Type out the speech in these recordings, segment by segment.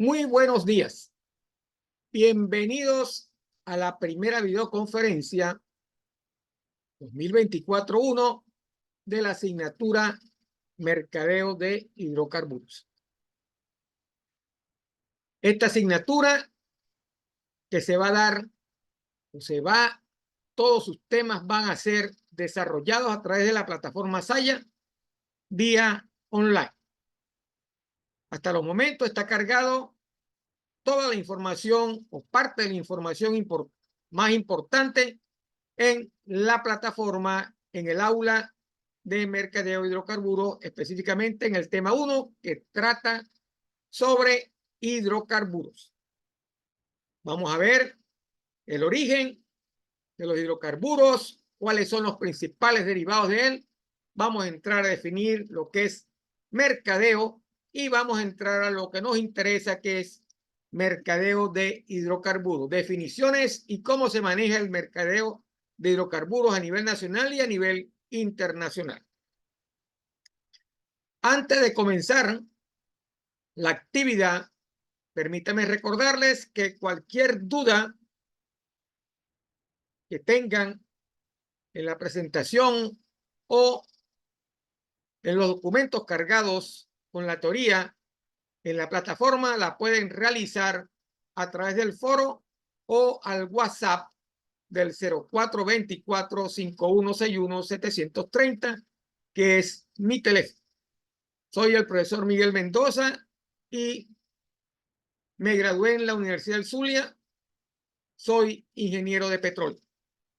Muy buenos días. Bienvenidos a la primera videoconferencia 2024-1 de la asignatura Mercadeo de Hidrocarburos. Esta asignatura que se va a dar, todos sus temas van a ser desarrollados a través de la plataforma Saya vía online. Hasta los momentos está cargado toda la información o parte de la información más importante en la plataforma, en el aula de mercadeo de hidrocarburos, específicamente en el tema 1 que trata sobre hidrocarburos. Vamos a ver el origen de los hidrocarburos, cuáles son los principales derivados de él. Vamos a entrar a definir lo que es mercadeo y vamos a entrar a lo que nos interesa, que es mercadeo de hidrocarburos, definiciones y cómo se maneja el mercadeo de hidrocarburos a nivel nacional y a nivel internacional. Antes de comenzar la actividad, permítanme recordarles que cualquier duda que tengan en la presentación o en los documentos cargados con la teoría en la plataforma la pueden realizar a través del foro o al WhatsApp del 0424-5161-730, que es mi teléfono. Soy el profesor Miguel Mendoza y me gradué en la Universidad del Zulia. Soy ingeniero de petróleo.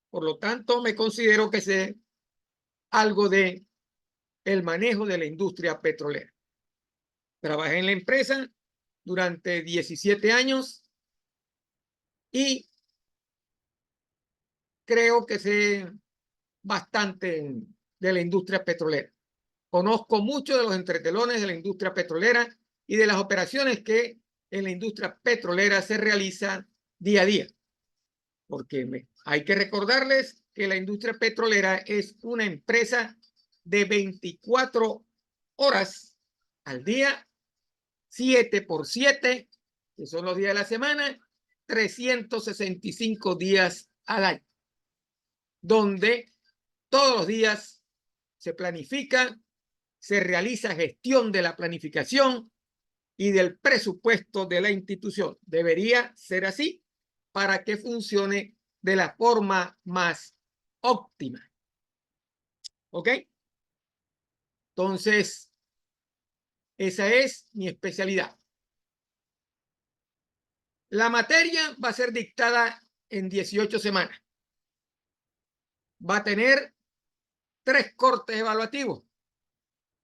Por lo tanto, me considero que sé algo de el manejo de la industria petrolera. Trabajé en la empresa durante 17 años y creo que sé bastante de la industria petrolera. Conozco mucho de los entretelones de la industria petrolera y de las operaciones que en la industria petrolera se realizan día a día. Porque hay que recordarles que la industria petrolera es una empresa de 24 horas al día, 7 por 7, que son los días de la semana, 365 días al año, donde todos los días se planifica, se realiza gestión de la planificación y del presupuesto de la institución. Debería ser así para que funcione de la forma más óptima. ¿Ok? Entonces, esa es mi especialidad. La materia va a ser dictada en 18 semanas. Va a tener 3 cortes evaluativos.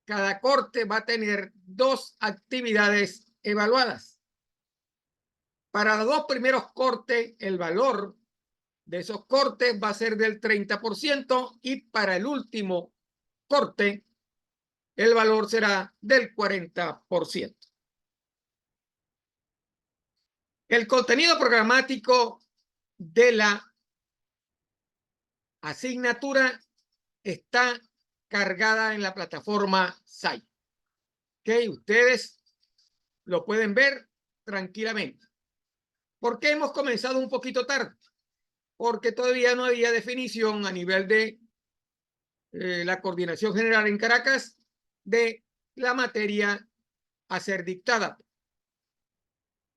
Cada corte va a tener 2 actividades evaluadas. Para los 2 primeros cortes, el valor de esos cortes va a ser del 30% y para el último corte, el valor será del 40%. El contenido programático de la asignatura está cargada en la plataforma SAI. ¿Ok? Ustedes lo pueden ver tranquilamente. ¿Por qué hemos comenzado un poquito tarde? Porque todavía no había definición a nivel de la Coordinación General en Caracas de la materia a ser dictada.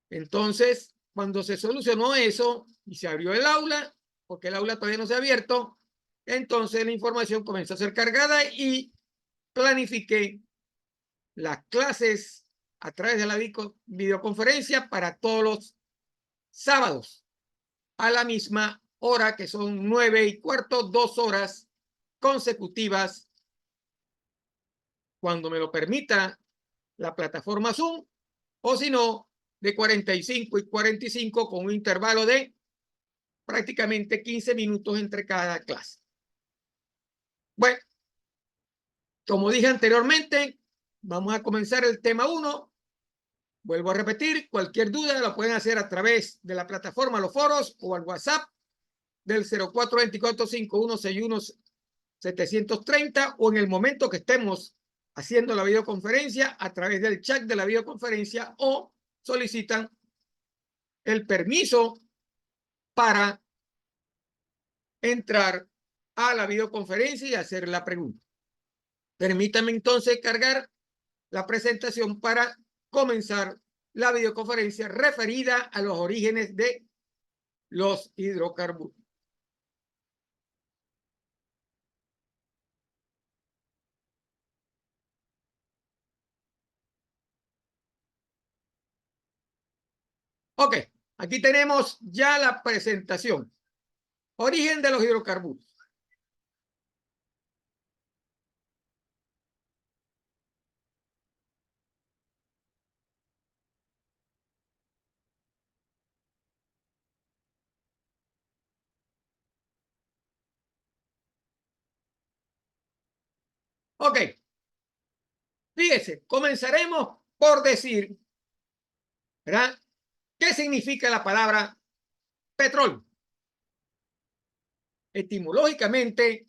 Entonces, cuando se solucionó eso y se abrió el aula, porque el aula todavía no se ha abierto, entonces la información comenzó a ser cargada y planifiqué las clases a través de la videoconferencia para todos los sábados a la misma hora, que son 9:15, 2 horas consecutivas, cuando me lo permita la plataforma Zoom, o si no, de 45 y 45 con un intervalo de prácticamente 15 minutos entre cada clase. Bueno, como dije anteriormente, vamos a comenzar el tema 1. Vuelvo a repetir, cualquier duda la pueden hacer a través de la plataforma, los foros o al WhatsApp del 0424-5161-730 o en el momento que estemos haciendo la videoconferencia a través del chat de la videoconferencia o solicitan el permiso para entrar a la videoconferencia y hacer la pregunta. Permítame entonces cargar la presentación para comenzar la videoconferencia referida a los orígenes de los hidrocarburos. Ok, aquí tenemos ya la presentación. Origen de los hidrocarburos. Ok, fíjese, comenzaremos por decir, ¿verdad? ¿Qué significa la palabra petróleo? Etimológicamente,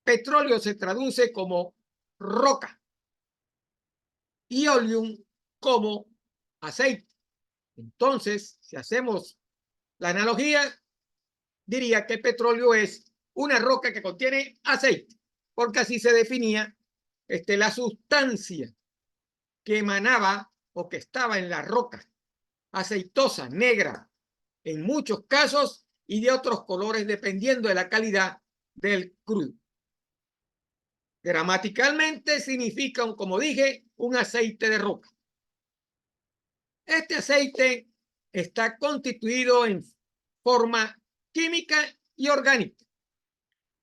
petróleo se traduce como roca y oleum como aceite. Entonces, si hacemos la analogía, diría que petróleo es una roca que contiene aceite, porque así se definía la sustancia que emanaba o que estaba en la roca, aceitosa, negra, en muchos casos, y de otros colores dependiendo de la calidad del crudo. Gramaticalmente significa, como dije, un aceite de roca. Este aceite está constituido en forma química y orgánica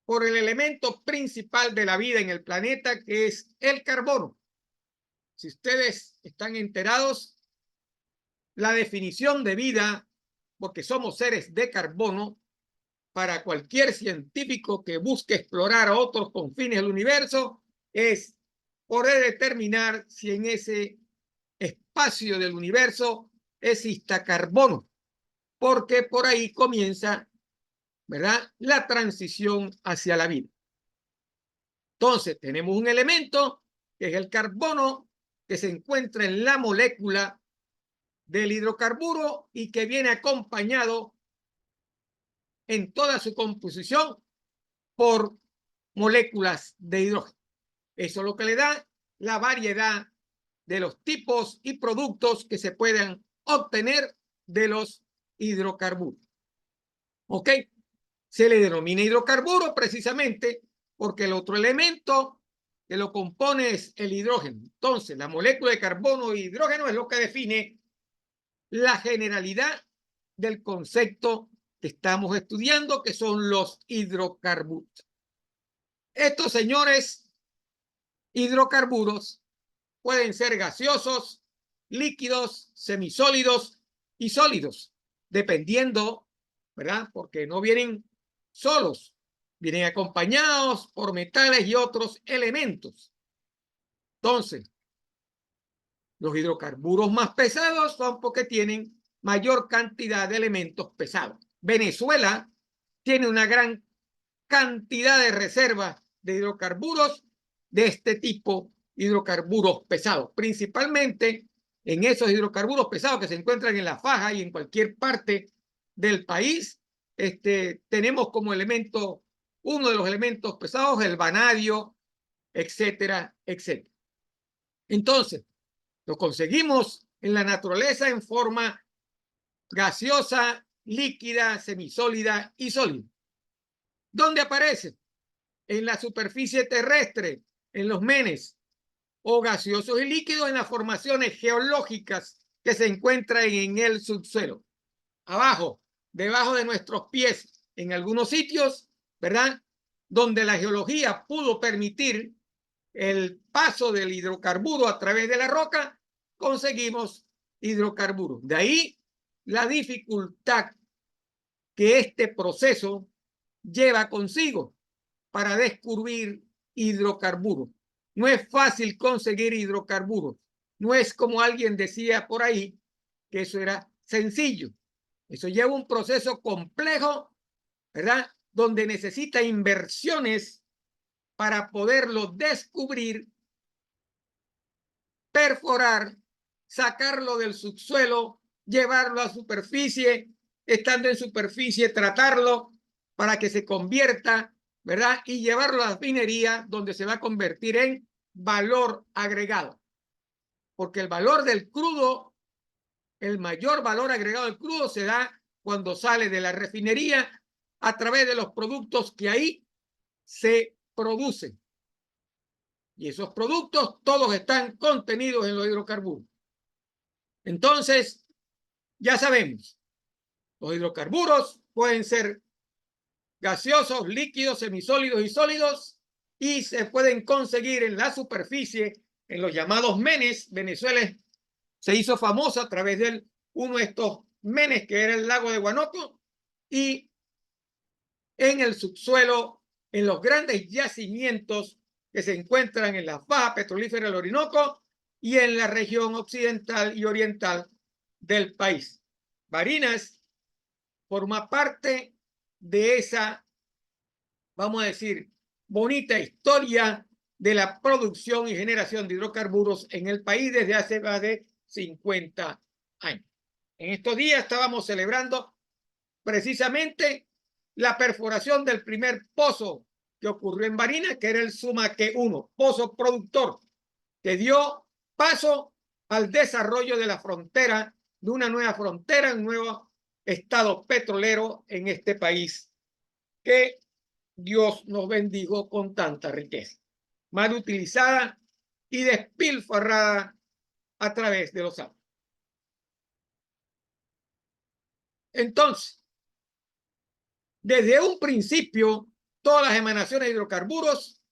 por el elemento principal de la vida en el planeta, que es el carbono. Si ustedes están enterados, la definición de vida, porque somos seres de carbono, para cualquier científico que busque explorar otros confines del universo, es poder determinar si en ese espacio del universo exista carbono, porque por ahí comienza, ¿verdad?, la transición hacia la vida. Entonces, tenemos un elemento que es el carbono, que se encuentra en la molécula del hidrocarburo y que viene acompañado en toda su composición por moléculas de hidrógeno. Eso es lo que le da la variedad de los tipos y productos que se puedan obtener de los hidrocarburos. ¿Ok? Se le denomina hidrocarburo precisamente porque el otro elemento que lo compone es el hidrógeno. Entonces, la molécula de carbono e hidrógeno es lo que define la generalidad del concepto que estamos estudiando, que son los hidrocarburos. Estos señores hidrocarburos pueden ser gaseosos, líquidos, semisólidos y sólidos, dependiendo, ¿verdad? Porque no vienen solos, vienen acompañados por metales y otros elementos. Entonces, los hidrocarburos más pesados son porque tienen mayor cantidad de elementos pesados. Venezuela tiene una gran cantidad de reservas de hidrocarburos de este tipo, hidrocarburos pesados, principalmente en esos hidrocarburos pesados que se encuentran en la faja y en cualquier parte del país. Tenemos como elemento, uno de los elementos pesados, el vanadio, etcétera, etcétera. Entonces, lo conseguimos en la naturaleza en forma gaseosa, líquida, semisólida y sólida. ¿Dónde aparece? En la superficie terrestre, en los menes, o gaseosos y líquidos en las formaciones geológicas que se encuentran en el subsuelo. Abajo, debajo de nuestros pies, en algunos sitios, ¿verdad?, donde la geología pudo permitir el paso del hidrocarburo a través de la roca, conseguimos hidrocarburos. De ahí la dificultad que este proceso lleva consigo para descubrir hidrocarburos. No es fácil conseguir hidrocarburos. No es como alguien decía por ahí que eso era sencillo. Eso lleva un proceso complejo, ¿verdad?, donde necesita inversiones para poderlo descubrir, perforar sacarlo del subsuelo, llevarlo a superficie, estando en superficie, tratarlo para que se convierta, ¿verdad? Y llevarlo a la refinería, donde se va a convertir en valor agregado. Porque el valor del crudo, el mayor valor agregado del crudo se da cuando sale de la refinería a través de los productos que ahí se producen. Y esos productos todos están contenidos en los hidrocarburos. Entonces, ya sabemos, los hidrocarburos pueden ser gaseosos, líquidos, semisólidos y sólidos, y se pueden conseguir en la superficie, en los llamados menes. Venezuela se hizo famosa a través de uno de estos menes, que era el lago de Guanoco, y en el subsuelo, en los grandes yacimientos que se encuentran en la faja petrolífera del Orinoco y en la región occidental y oriental del país. Barinas forma parte de esa, vamos a decir, bonita historia de la producción y generación de hidrocarburos en el país desde hace más de 50 años. En estos días estábamos celebrando precisamente la perforación del primer pozo que ocurrió en Barinas, que era el Sumaque 1, pozo productor, que dio paso al desarrollo de la frontera, de una nueva frontera, un nuevo estado petrolero en este país, que Dios nos bendijo con tanta riqueza, mal utilizada y despilfarrada a través de los años. Entonces, desde un principio, todas las emanaciones de hidrocarburos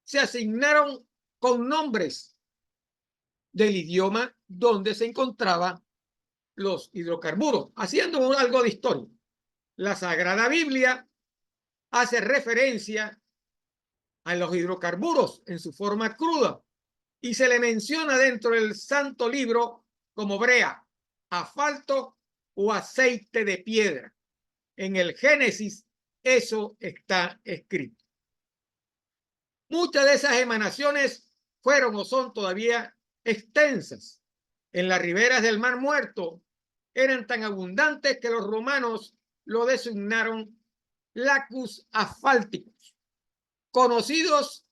se asignaron con nombres del idioma donde se encontraban los hidrocarburos, haciendo algo de historia. La Sagrada Biblia hace referencia a los hidrocarburos en su forma cruda y se le menciona dentro del Santo Libro como brea, asfalto o aceite de piedra. En el Génesis eso está escrito. Muchas de esas emanaciones fueron o son todavía extensas. En las riberas del Mar Muerto eran tan abundantes que los romanos lo designaron lacus asfálticos. Conocidos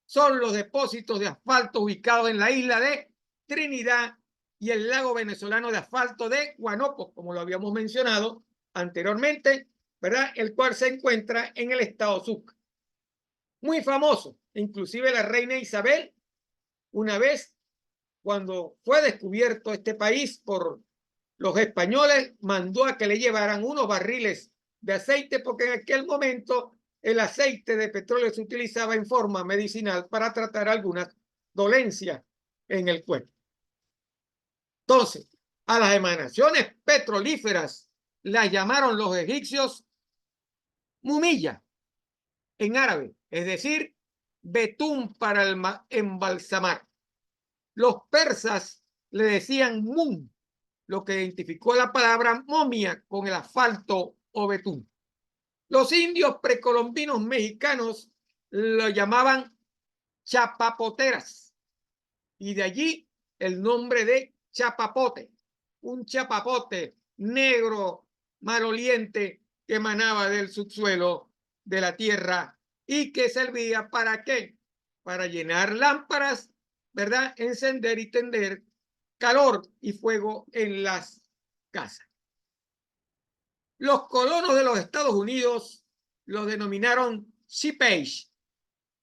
son los depósitos de asfalto ubicados en la isla de Trinidad y el lago venezolano de asfalto de Guanoco, como lo habíamos mencionado anteriormente, ¿verdad? El cual se encuentra en el estado Sucre. Muy famoso, inclusive la reina Isabel, una vez cuando fue descubierto este país por los españoles, mandó a que le llevaran unos barriles de aceite, porque en aquel momento el aceite de petróleo se utilizaba en forma medicinal para tratar algunas dolencias en el cuerpo. Entonces, a las emanaciones petrolíferas las llamaron los egipcios mumilla, en árabe, es decir, betún para embalsamar. Los persas le decían mum, lo que identificó la palabra momia con el asfalto o betún. Los indios precolombinos mexicanos lo llamaban chapapoteras, y de allí el nombre de chapapote, un chapapote negro maloliente que emanaba del subsuelo de la tierra y que servía ¿para qué? Para llenar lámparas, ¿verdad? Encender y tender calor y fuego en las casas. Los colonos de los Estados Unidos los denominaron Xipage,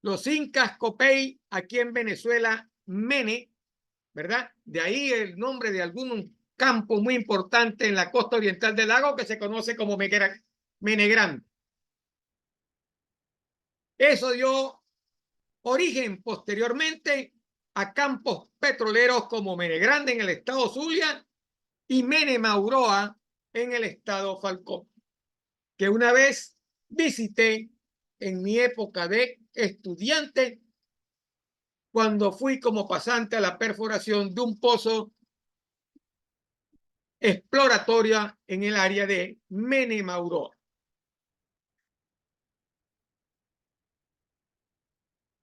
los incas Copey, aquí en Venezuela Mene, ¿verdad? De ahí el nombre de algún campo muy importante en la costa oriental del lago que se conoce como Mene Grande. Eso dio origen posteriormente a campos petroleros como Mene Grande en el estado Zulia y Mene Mauroa en el estado Falcón, que una vez visité en mi época de estudiante cuando fui como pasante a la perforación de un pozo exploratoria en el área de Mene Mauroa.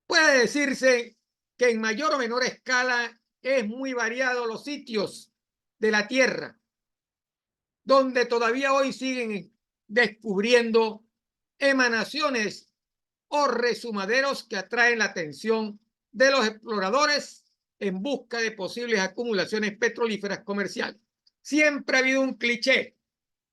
Puede decirse que en mayor o menor escala es muy variado los sitios de la Tierra donde todavía hoy siguen descubriendo emanaciones o resumaderos que atraen la atención de los exploradores en busca de posibles acumulaciones petrolíferas comerciales. Siempre ha habido un cliché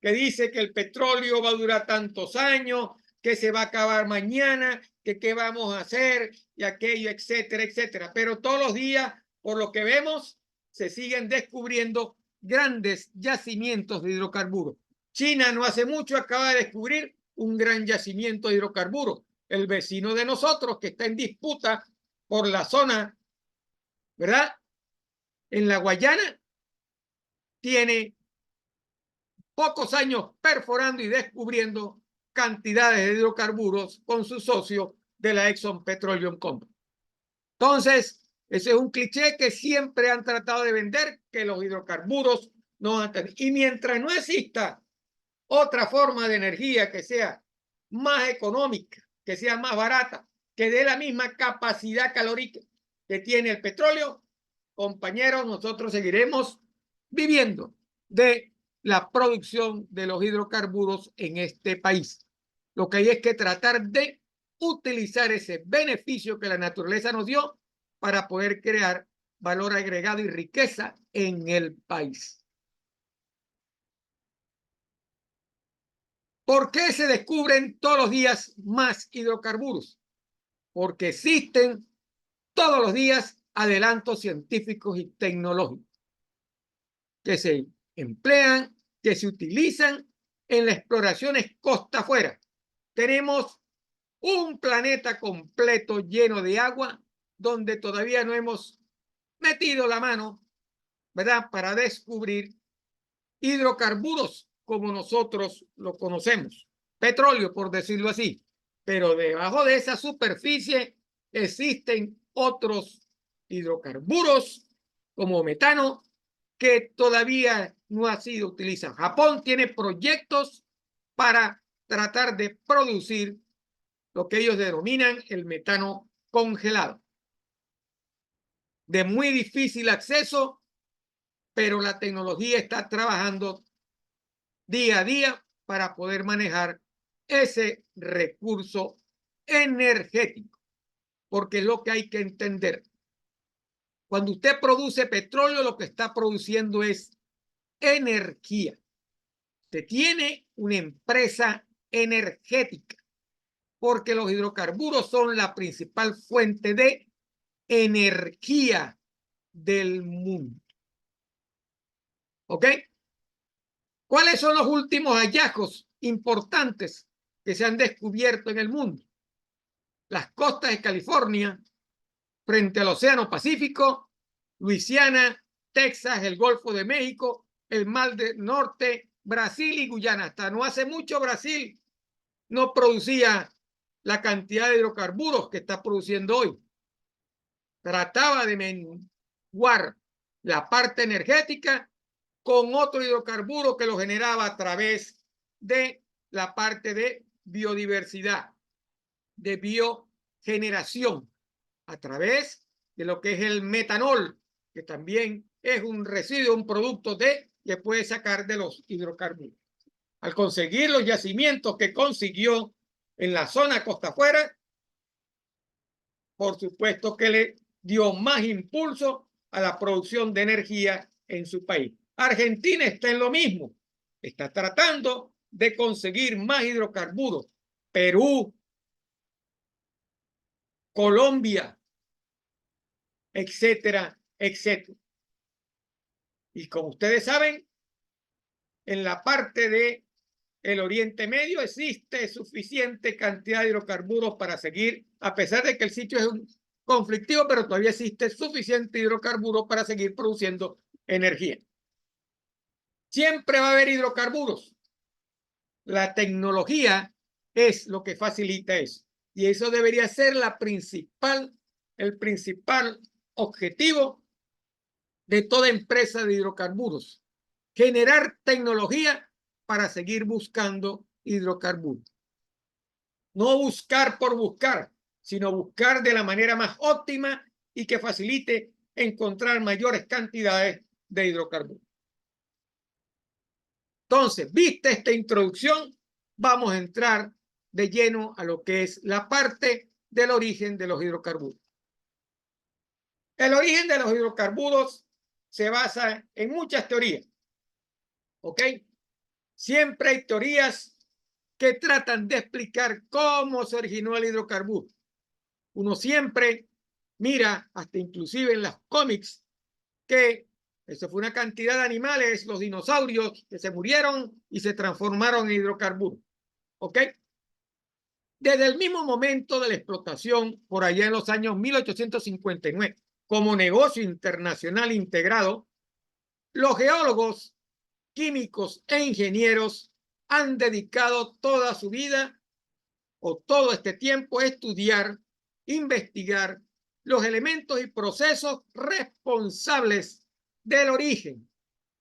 que dice que el petróleo va a durar tantos años, que se va a acabar mañana, que qué vamos a hacer y aquello, etcétera, etcétera. Pero todos los días, por lo que vemos, se siguen descubriendo grandes yacimientos de hidrocarburos. China no hace mucho acaba de descubrir un gran yacimiento de hidrocarburos. El vecino de nosotros que está en disputa por la zona, ¿verdad? En la Guayana, tiene pocos años perforando y descubriendo cantidades de hidrocarburos con su socio de la Exxon Petroleum Company. Entonces, ese es un cliché que siempre han tratado de vender, que los hidrocarburos no van a tener. Y mientras no exista otra forma de energía que sea más económica, que sea más barata, que dé la misma capacidad calórica que tiene el petróleo, compañeros, nosotros seguiremos viviendo de la producción de los hidrocarburos en este país. Lo que hay es que tratar de utilizar ese beneficio que la naturaleza nos dio para poder crear valor agregado y riqueza en el país. ¿Por qué se descubren todos los días más hidrocarburos? Porque existen todos los días adelantos científicos y tecnológicos que se emplean, que se utilizan en las exploraciones costa afuera. Tenemos un planeta completo lleno de agua donde todavía no hemos metido la mano, ¿verdad?, para descubrir hidrocarburos como nosotros lo conocemos, petróleo por decirlo así, pero debajo de esa superficie existen otros hidrocarburos como metano que todavía no ha sido utilizado. Japón tiene proyectos para tratar de producir lo que ellos denominan el metano congelado, de muy difícil acceso, pero la tecnología está trabajando día a día para poder manejar ese recurso energético, porque es lo que hay que entender. Cuando usted produce petróleo, lo que está produciendo es energía. Usted tiene una empresa energética, porque los hidrocarburos son la principal fuente de energía del mundo. ¿Ok? ¿Cuáles son los últimos hallazgos importantes que se han descubierto en el mundo? Las costas de California, frente al Océano Pacífico, Luisiana, Texas, el Golfo de México, el Mar del Norte, Brasil y Guyana. Hasta no hace mucho Brasil no producía la cantidad de hidrocarburos que está produciendo hoy. Trataba de menguar la parte energética con otro hidrocarburo que lo generaba a través de la parte de biodiversidad, de biogeneración, a través de lo que es el metanol, que también es un residuo, un producto que puede sacar de los hidrocarburos. Al conseguir los yacimientos que consiguió en la zona costa afuera, por supuesto que le dio más impulso a la producción de energía en su país. Argentina está en lo mismo, está tratando de conseguir más hidrocarburos. Perú, Colombia, etcétera, etcétera. Y como ustedes saben, en la parte de el Oriente Medio existe suficiente cantidad de hidrocarburos para seguir, a pesar de que el sitio es conflictivo, pero todavía existe suficiente hidrocarburos para seguir produciendo energía. Siempre va a haber hidrocarburos. La tecnología es lo que facilita eso. Y eso debería ser el principal objetivo de toda empresa de hidrocarburos. Generar tecnología para seguir buscando hidrocarburos. No buscar por buscar, sino buscar de la manera más óptima y que facilite encontrar mayores cantidades de hidrocarburos. Entonces, vista esta introducción, vamos a entrar de lleno a lo que es la parte del origen de los hidrocarburos. El origen de los hidrocarburos se basa en muchas teorías, ¿ok? Siempre hay teorías que tratan de explicar cómo se originó el hidrocarburo. Uno siempre mira, hasta inclusive en los cómics, que eso fue una cantidad de animales, los dinosaurios, que se murieron y se transformaron en hidrocarburos, ¿ok? Desde el mismo momento de la explotación, por allá en los años 1859, como negocio internacional integrado, los geólogos, químicos e ingenieros han dedicado toda su vida o todo este tiempo a estudiar, investigar los elementos y procesos responsables del origen,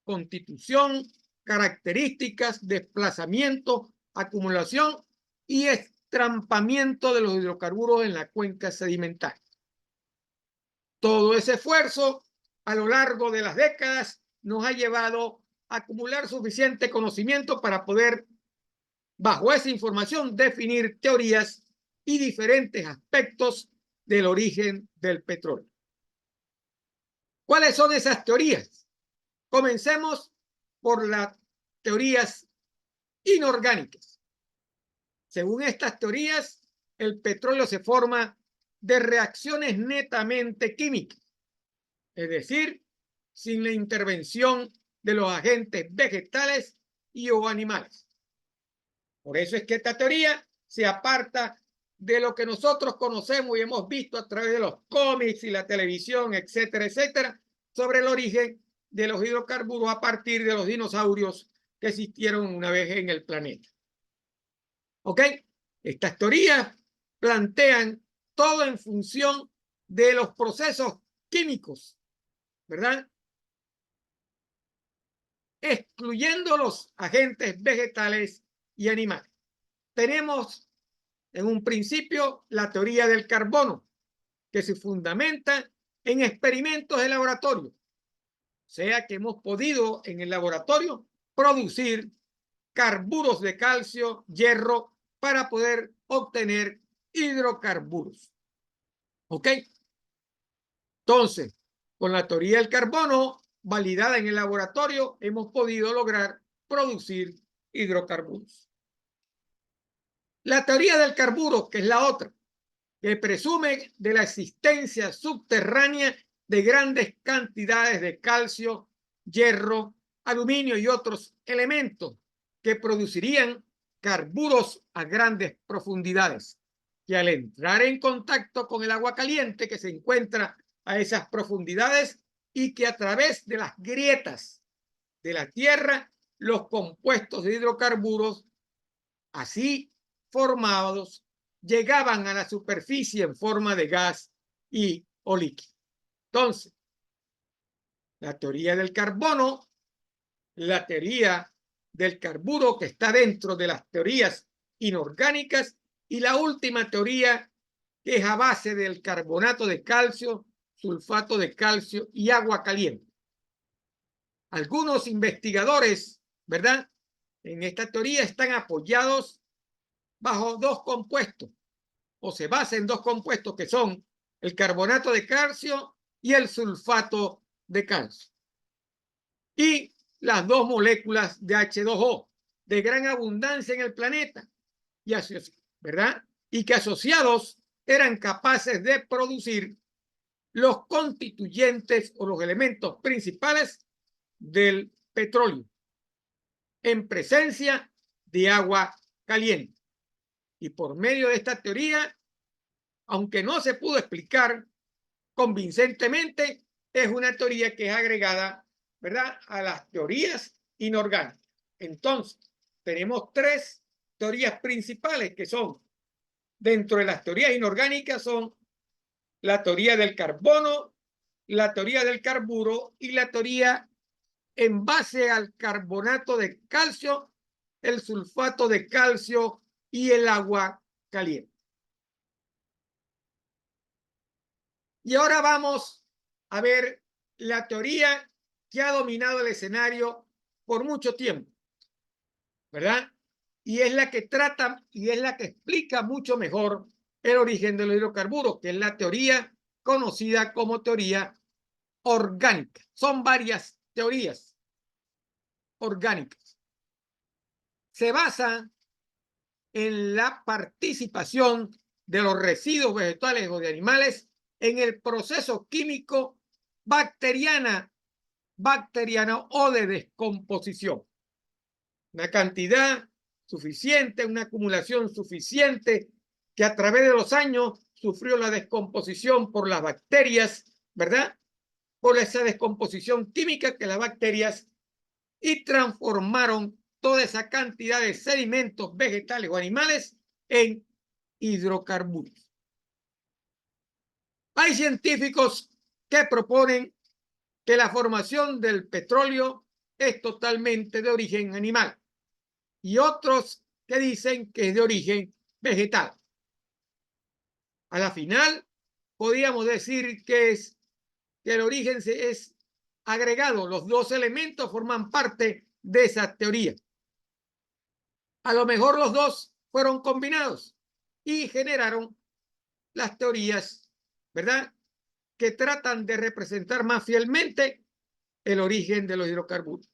constitución, características, desplazamiento, acumulación y estrampamiento de los hidrocarburos en la cuenca sedimentaria. Todo ese esfuerzo a lo largo de las décadas nos ha llevado a acumular suficiente conocimiento para poder, bajo esa información, definir teorías y diferentes aspectos del origen del petróleo. ¿Cuáles son esas teorías? Comencemos por las teorías inorgánicas. Según estas teorías, el petróleo se forma de reacciones netamente químicas, es decir, sin la intervención de los agentes vegetales y o animales. Por eso es que esta teoría se aparta de lo que nosotros conocemos y hemos visto a través de los cómics y la televisión, etcétera, etcétera, sobre el origen de los hidrocarburos a partir de los dinosaurios que existieron una vez en el planeta. ¿Ok? Estas teorías plantean todo en función de los procesos químicos, ¿verdad? Excluyendo los agentes vegetales y animales. Tenemos en un principio la teoría del carbono, que se fundamenta en experimentos de laboratorio. O sea que hemos podido en el laboratorio producir carburos de calcio, hierro, para poder obtener hidrocarburos. ¿Ok? Entonces, con la teoría del carbono validada en el laboratorio, hemos podido lograr producir hidrocarburos. La teoría del carburo, que es la otra, que presume de la existencia subterránea de grandes cantidades de calcio, hierro, aluminio y otros elementos que producirían carburos a grandes profundidades, que al entrar en contacto con el agua caliente que se encuentra a esas profundidades y que a través de las grietas de la tierra, los compuestos de hidrocarburos así formados llegaban a la superficie en forma de gas y o líquido. Entonces, la teoría del carbono, la teoría del carburo que está dentro de las teorías inorgánicas y la última teoría que es a base del carbonato de calcio, sulfato de calcio y agua caliente. Algunos investigadores, ¿verdad?, en esta teoría están apoyados bajo dos compuestos, o se basa en dos compuestos que son el carbonato de calcio y el sulfato de calcio. Y las dos moléculas de H2O de gran abundancia en el planeta, y ¿verdad? Y que asociados eran capaces de producir los constituyentes o los elementos principales del petróleo en presencia de agua caliente. Y por medio de esta teoría, aunque no se pudo explicar convincentemente, es una teoría que es agregada, ¿verdad?, a las teorías inorgánicas. Entonces, tenemos tres teorías principales que son, dentro de las teorías inorgánicas, son la teoría del carbono, la teoría del carburo y la teoría en base al carbonato de calcio, el sulfato de calcio y el agua caliente. Y ahora vamos a ver la teoría que ha dominado el escenario por mucho tiempo, ¿verdad? Y es la que trata y es la que explica mucho mejor el origen de los hidrocarburos, que es la teoría conocida como teoría orgánica. Son varias teorías orgánicas. Se basa en la participación de los residuos vegetales o de animales en el proceso químico bacteriano o de descomposición. Una cantidad suficiente, una acumulación suficiente que a través de los años sufrió la descomposición por las bacterias, ¿verdad? Por esa descomposición química que las bacterias y transformaron toda esa cantidad de sedimentos vegetales o animales en hidrocarburos. Hay científicos que proponen que la formación del petróleo es totalmente de origen animal y otros que dicen que es de origen vegetal. A la final, podríamos decir que el origen es agregado. Los dos elementos forman parte de esa teoría. A lo mejor los dos fueron combinados y generaron las teorías, ¿verdad?, que tratan de representar más fielmente el origen de los hidrocarburos.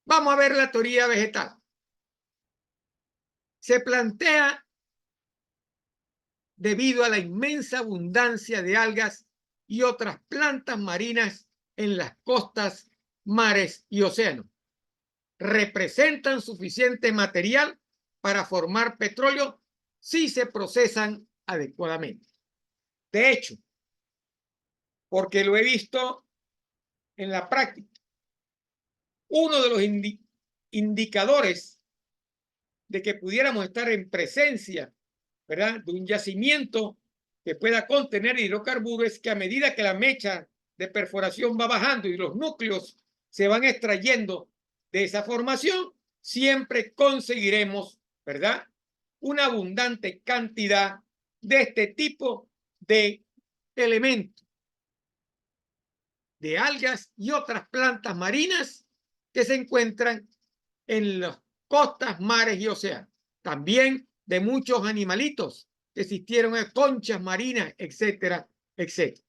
Vamos a ver la teoría vegetal. Se plantea debido a la inmensa abundancia de algas y otras plantas marinas en las costas, mares y océanos. Representan suficiente material para formar petróleo si se procesan adecuadamente. De hecho, porque lo he visto en la práctica, uno de los indicadores de que pudiéramos estar en presencia, ¿verdad?, de un yacimiento que pueda contener hidrocarburos es que a medida que la mecha de perforación va bajando y los núcleos se van extrayendo de esa formación, siempre conseguiremos, ¿verdad?, una abundante cantidad de este tipo de elementos, de algas y otras plantas marinas que se encuentran en las costas, mares y océanos. También de muchos animalitos que existieron, conchas marinas, etcétera, etcétera.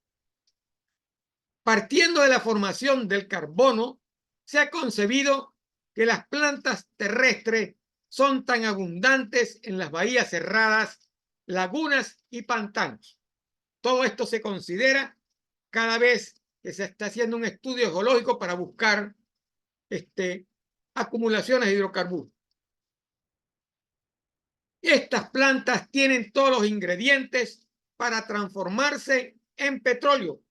Partiendo de la formación del carbono, se ha concebido que las plantas terrestres son tan abundantes en las bahías cerradas, lagunas y pantanos. Todo esto se considera cada vez que se está haciendo un estudio geológico para buscar acumulaciones de hidrocarburos. Estas plantas tienen todos los ingredientes para transformarse en petróleo,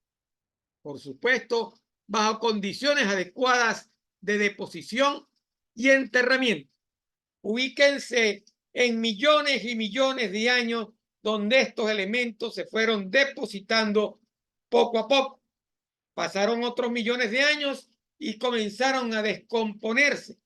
por supuesto, bajo condiciones adecuadas de deposición y enterramiento. Ubíquense en millones y millones de años donde estos elementos se fueron depositando poco a poco. Pasaron otros millones de años y comenzaron a descomponerse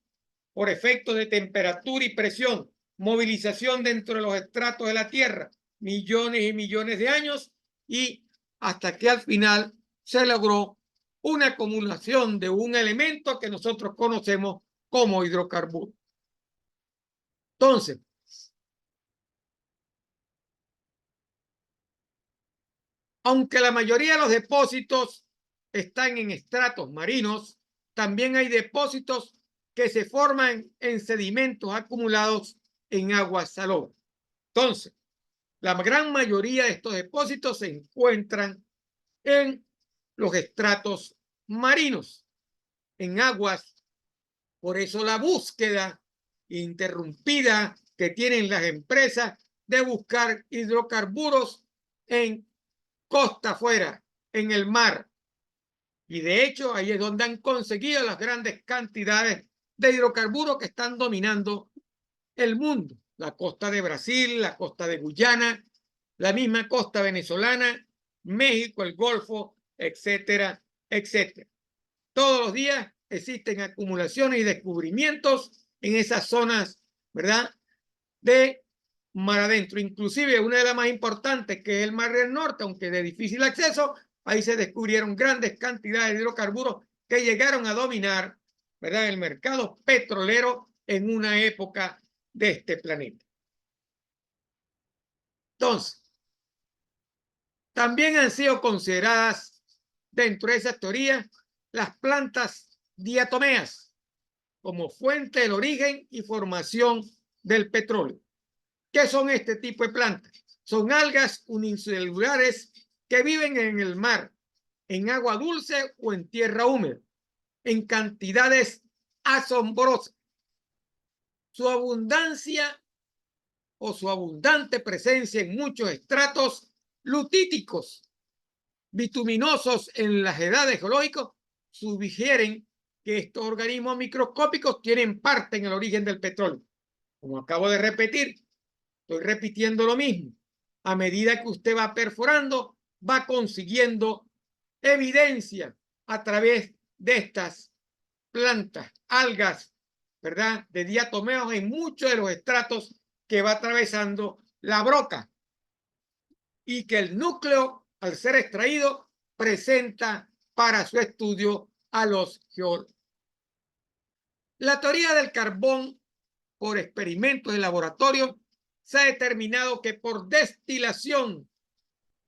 por efectos de temperatura y presión, movilización dentro de los estratos de la Tierra, millones y millones de años, y hasta que al final se logró una acumulación de un elemento que nosotros conocemos como hidrocarburo. Entonces, aunque la mayoría de los depósitos están en estratos marinos, también hay depósitos que se forman en sedimentos acumulados en aguas salobres. Entonces, la gran mayoría de estos depósitos se encuentran en los estratos marinos, en aguas. Por eso la búsqueda interrumpida que tienen las empresas de buscar hidrocarburos en costa afuera, en el mar. Y de hecho, ahí es donde han conseguido las grandes cantidades de hidrocarburos que están dominando el mundo. La costa de Brasil, la costa de Guyana, la misma costa venezolana, México, el Golfo, etcétera, etcétera. Todos los días existen acumulaciones y descubrimientos en esas zonas, ¿verdad?, de mar adentro. Inclusive una de las más importantes, que es el Mar del Norte, aunque de difícil acceso, ahí se descubrieron grandes cantidades de hidrocarburos que llegaron a dominar, ¿verdad?, el mercado petrolero en una época de este planeta. Entonces, también han sido consideradas dentro de esas teorías las plantas diatomeas como fuente del origen y formación del petróleo. ¿Qué son este tipo de plantas? Son algas unicelulares que viven en el mar, en agua dulce o en tierra húmeda, en cantidades asombrosas. Su abundancia o su abundante presencia en muchos estratos lutíticos, bituminosos en las edades geológicas, sugieren que estos organismos microscópicos tienen parte en el origen del petróleo. Como acabo de repetir, estoy repitiendo lo mismo. A medida que usted va perforando, va consiguiendo evidencia a través de estas plantas, algas, ¿verdad?, de diatomeos en muchos de los estratos que va atravesando la broca, y que el núcleo, al ser extraído, presenta para su estudio a los geólogos. La teoría del carbón por experimentos de laboratorio se ha determinado que por destilación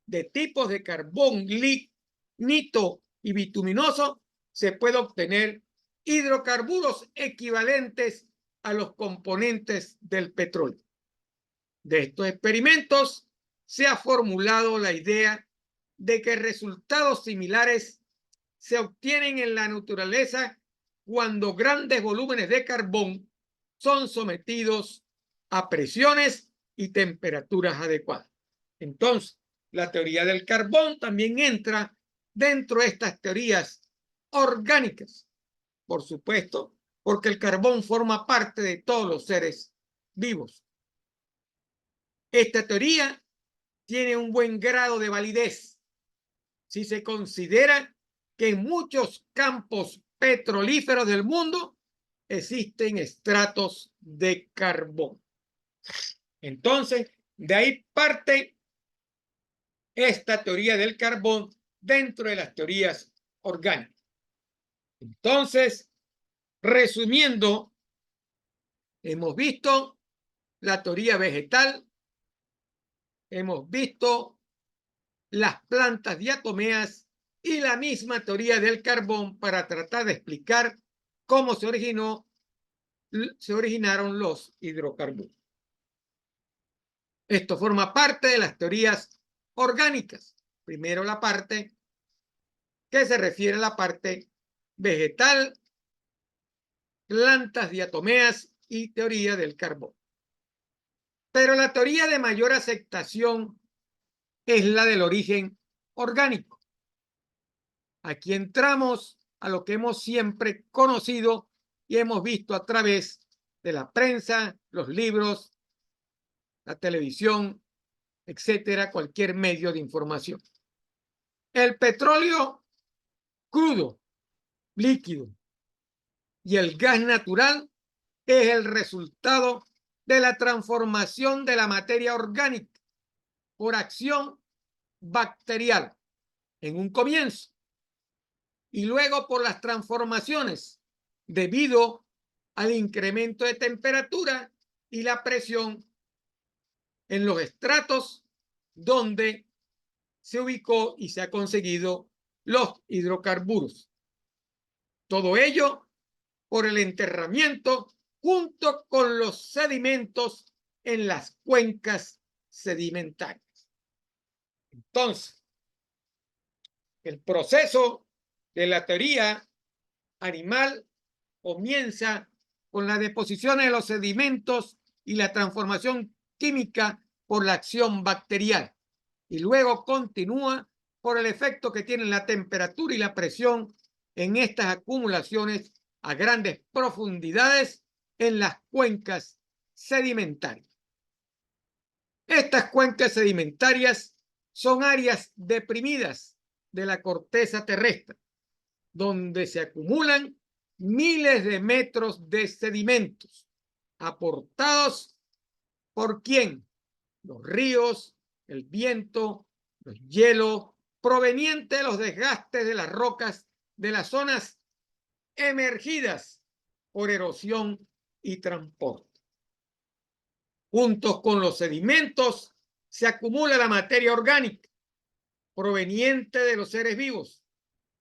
de tipos de carbón lignito y bituminoso se puede obtener hidrocarburos equivalentes a los componentes del petróleo. De estos experimentos se ha formulado la idea de que resultados similares se obtienen en la naturaleza cuando grandes volúmenes de carbón son sometidos a presiones y temperaturas adecuadas. Entonces, la teoría del carbón también entra dentro de estas teorías orgánicas, por supuesto, porque el carbón forma parte de todos los seres vivos. Esta teoría tiene un buen grado de validez si se considera que en muchos campos petrolíferos del mundo existen estratos de carbón. Entonces, de ahí parte esta teoría del carbón dentro de las teorías orgánicas. Entonces, resumiendo, hemos visto la teoría vegetal, hemos visto las plantas diatomeas y la misma teoría del carbón para tratar de explicar cómo se originaron los hidrocarburos. Esto forma parte de las teorías orgánicas. Primero la parte que se refiere a la parte vegetal, plantas diatomeas y teoría del carbón. Pero la teoría de mayor aceptación es la del origen orgánico. Aquí entramos a lo que hemos siempre conocido y hemos visto a través de la prensa, los libros, la televisión, etcétera, cualquier medio de información. El petróleo crudo, líquido, y el gas natural es el resultado de la transformación de la materia orgánica por acción bacterial en un comienzo y luego por las transformaciones debido al incremento de temperatura y la presión en los estratos donde se ubicó y se ha conseguido los hidrocarburos. Todo ello por el enterramiento junto con los sedimentos en las cuencas sedimentarias. Entonces, el proceso de la teoría animal comienza con la deposición de los sedimentos y la transformación química por la acción bacterial, y luego continúa por el efecto que tienen la temperatura y la presión en estas acumulaciones a grandes profundidades en las cuencas sedimentarias. Estas cuencas sedimentarias son áreas deprimidas de la corteza terrestre, donde se acumulan miles de metros de sedimentos aportados por ¿quién? Los ríos, el viento, los hielos, proveniente de los desgastes de las rocas de las zonas emergidas por erosión y transporte. Juntos con los sedimentos se acumula la materia orgánica proveniente de los seres vivos,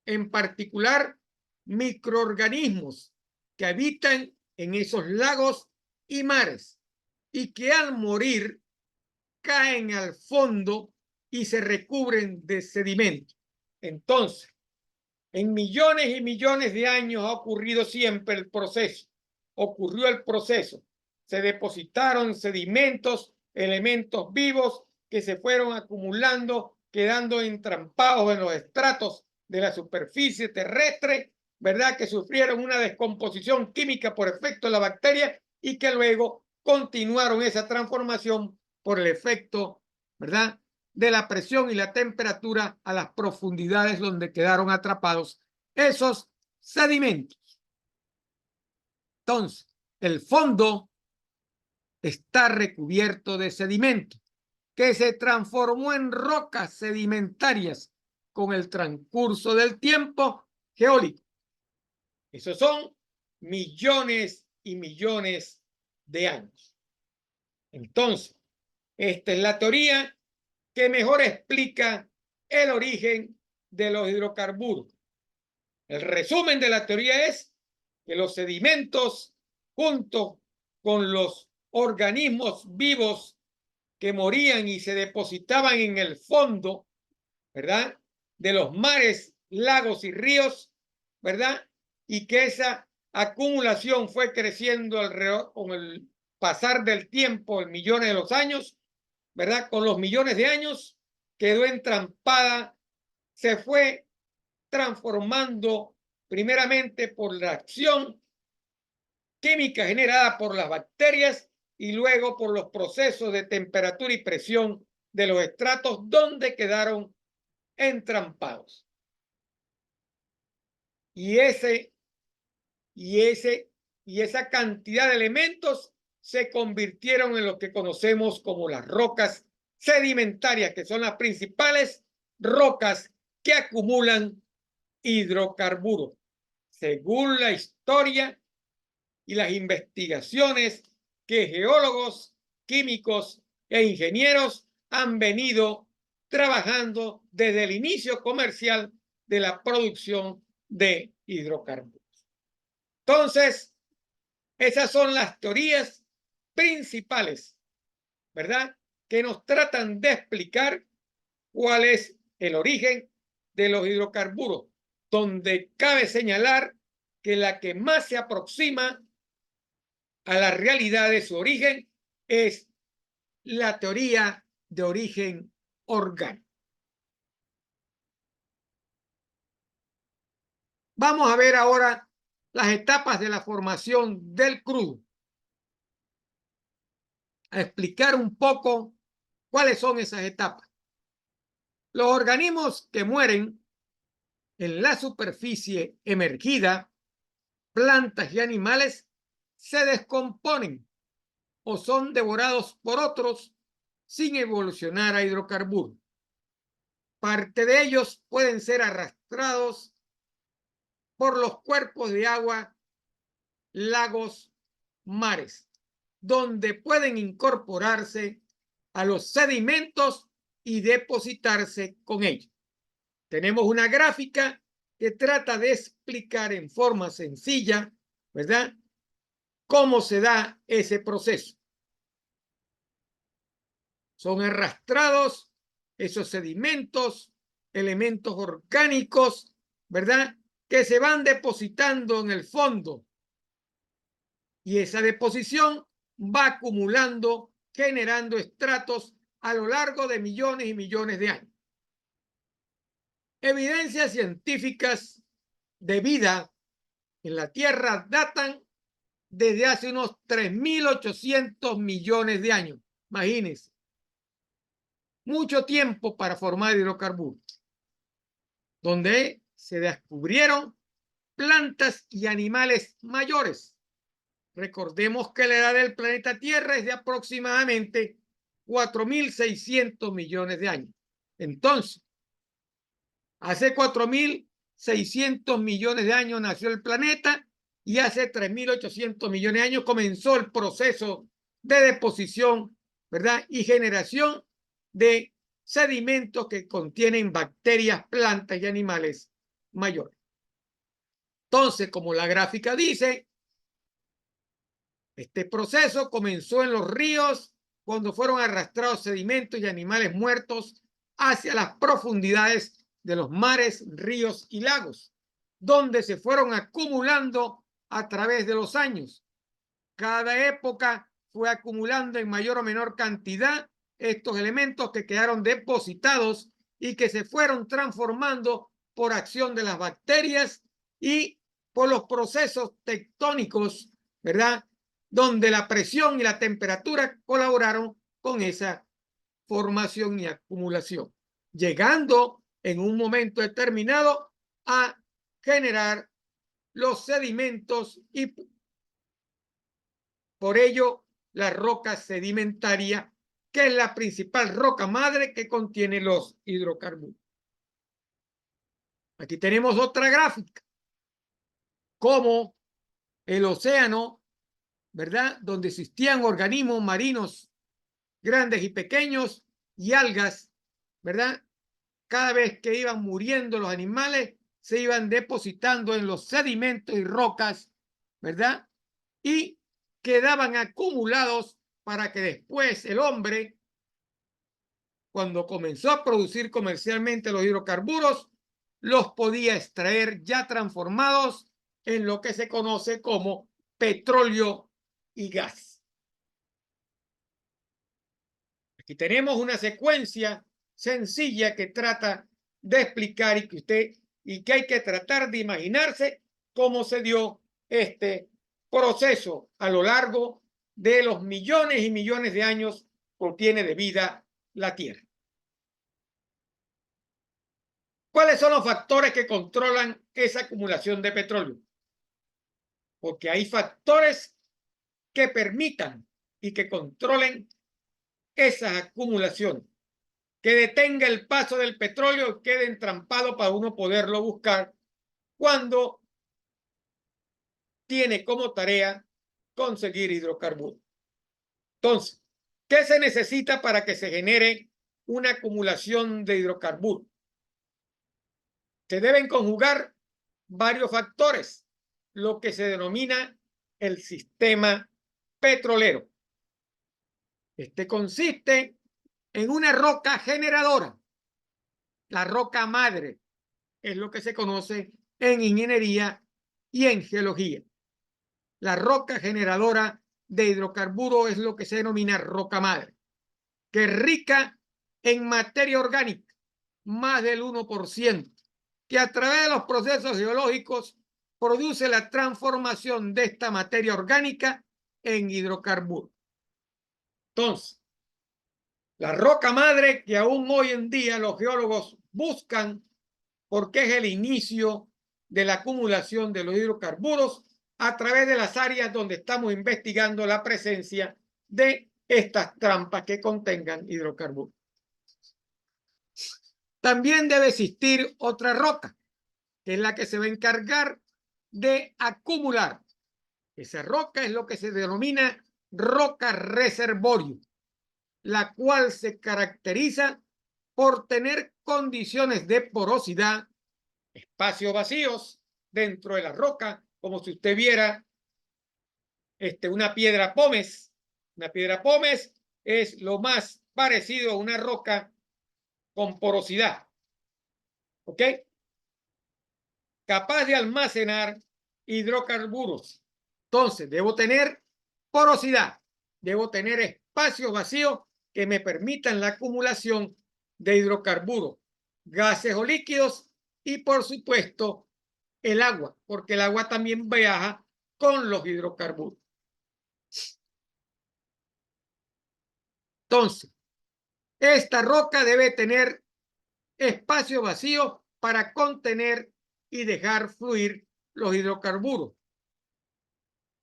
en particular microorganismos que habitan en esos lagos y mares y que al morir caen al fondo y se recubren de sedimento. Entonces, en millones y millones de años ha ocurrido siempre el proceso. Ocurrió el proceso. Se depositaron sedimentos, elementos vivos que se fueron acumulando, quedando entrampados en los estratos de la superficie terrestre, ¿verdad? Que sufrieron una descomposición química por efecto de la bacteria y que luego continuaron esa transformación por el efecto, ¿verdad?, de la presión y la temperatura a las profundidades donde quedaron atrapados esos sedimentos. Entonces, el fondo está recubierto de sedimento que se transformó en rocas sedimentarias con el transcurso del tiempo geológico. Esos son millones y millones de años. Entonces, esta es la teoría que mejor explica el origen de los hidrocarburos. El resumen de la teoría es que los sedimentos, junto con los organismos vivos que morían y se depositaban en el fondo, ¿verdad?, de los mares, lagos y ríos, ¿verdad?, y que esa acumulación fue creciendo alrededor con el pasar del tiempo, en millones de los años, ¿verdad?, con los millones de años, quedó entrampada, se fue transformando primeramente por la acción química generada por las bacterias y luego por los procesos de temperatura y presión de los estratos donde quedaron entrampados. Y esa cantidad de elementos se convirtieron en lo que conocemos como las rocas sedimentarias, que son las principales rocas que acumulan hidrocarburos. Según la historia y las investigaciones que geólogos, químicos e ingenieros han venido trabajando desde el inicio comercial de la producción de hidrocarburos. Entonces, esas son las teorías principales, ¿verdad?, que nos tratan de explicar cuál es el origen de los hidrocarburos, donde cabe señalar que la que más se aproxima a la realidad de su origen es la teoría de origen orgánico. Vamos a ver ahora las etapas de la formación del crudo, a explicar un poco cuáles son esas etapas. Los organismos que mueren en la superficie emergida, plantas y animales, se descomponen o son devorados por otros sin evolucionar a hidrocarburos. Parte de ellos pueden ser arrastrados por los cuerpos de agua, lagos, mares, donde pueden incorporarse a los sedimentos y depositarse con ellos. Tenemos una gráfica que trata de explicar en forma sencilla, ¿verdad?, cómo se da ese proceso. Son arrastrados esos sedimentos, elementos orgánicos, ¿verdad?, que se van depositando en el fondo. Y esa deposición va acumulando, generando estratos a lo largo de millones y millones de años. Evidencias científicas de vida en la Tierra datan desde hace unos 3.800 millones de años. Imagínense. Mucho tiempo para formar hidrocarburos, donde se descubrieron plantas y animales mayores. Recordemos que la edad del planeta Tierra es de aproximadamente 4.600 millones de años. Entonces, Hace 4.600 millones de años nació el planeta y hace 3.800 millones de años comenzó el proceso de deposición, ¿verdad? Y generación de sedimentos que contienen bacterias, plantas y animales mayores. Entonces, como la gráfica dice, este proceso comenzó en los ríos cuando fueron arrastrados sedimentos y animales muertos hacia las profundidades de los mares, ríos y lagos, donde se fueron acumulando a través de los años. Cada época fue acumulando en mayor o menor cantidad estos elementos que quedaron depositados y que se fueron transformando por acción de las bacterias y por los procesos tectónicos, ¿verdad? Donde la presión y la temperatura colaboraron con esa formación y acumulación, llegando en un momento determinado a generar los sedimentos y por ello la roca sedimentaria, que es la principal roca madre que contiene los hidrocarburos. Aquí tenemos otra gráfica, como el océano, ¿verdad? Donde existían organismos marinos grandes y pequeños y algas, ¿verdad? Cada vez que iban muriendo los animales, se iban depositando en los sedimentos y rocas, ¿verdad? Y quedaban acumulados para que después el hombre, cuando comenzó a producir comercialmente los hidrocarburos, los podía extraer ya transformados en lo que se conoce como petróleo y gas. Aquí tenemos una secuencia sencilla que trata de explicar y que hay que tratar de imaginarse cómo se dio este proceso a lo largo de los millones y millones de años que tiene de vida la Tierra. ¿Cuáles son los factores que controlan esa acumulación de petróleo? Porque hay factores que permitan y que controlen esa acumulación, que detenga el paso del petróleo y quede entrampado para uno poderlo buscar cuando tiene como tarea conseguir hidrocarburos. Entonces, ¿qué se necesita para que se genere una acumulación de hidrocarburos? Se deben conjugar varios factores, lo que se denomina el sistema petrolero. Este consiste en una roca generadora. La roca madre es lo que se conoce en ingeniería y en geología. La roca generadora de hidrocarburos es lo que se denomina roca madre, que es rica en materia orgánica, más del 1%, que a través de los procesos geológicos produce la transformación de esta materia orgánica en hidrocarburos. Entonces, la roca madre que aún hoy en día los geólogos buscan porque es el inicio de la acumulación de los hidrocarburos a través de las áreas donde estamos investigando la presencia de estas trampas que contengan hidrocarburos. También debe existir otra roca, que es la que se va a encargar de acumular. Esa roca es lo que se denomina roca reservorio, la cual se caracteriza por tener condiciones de porosidad, espacios vacíos dentro de la roca, como si usted viera una piedra pómez. Una piedra pómez es lo más parecido a una roca con porosidad. ¿Ok? Capaz de almacenar hidrocarburos. Entonces, debo tener porosidad, debo tener espacios vacíos que me permitan la acumulación de hidrocarburos, gases o líquidos y, por supuesto, el agua, porque el agua también viaja con los hidrocarburos. Entonces, esta roca debe tener espacio vacío para contener y dejar fluir los hidrocarburos.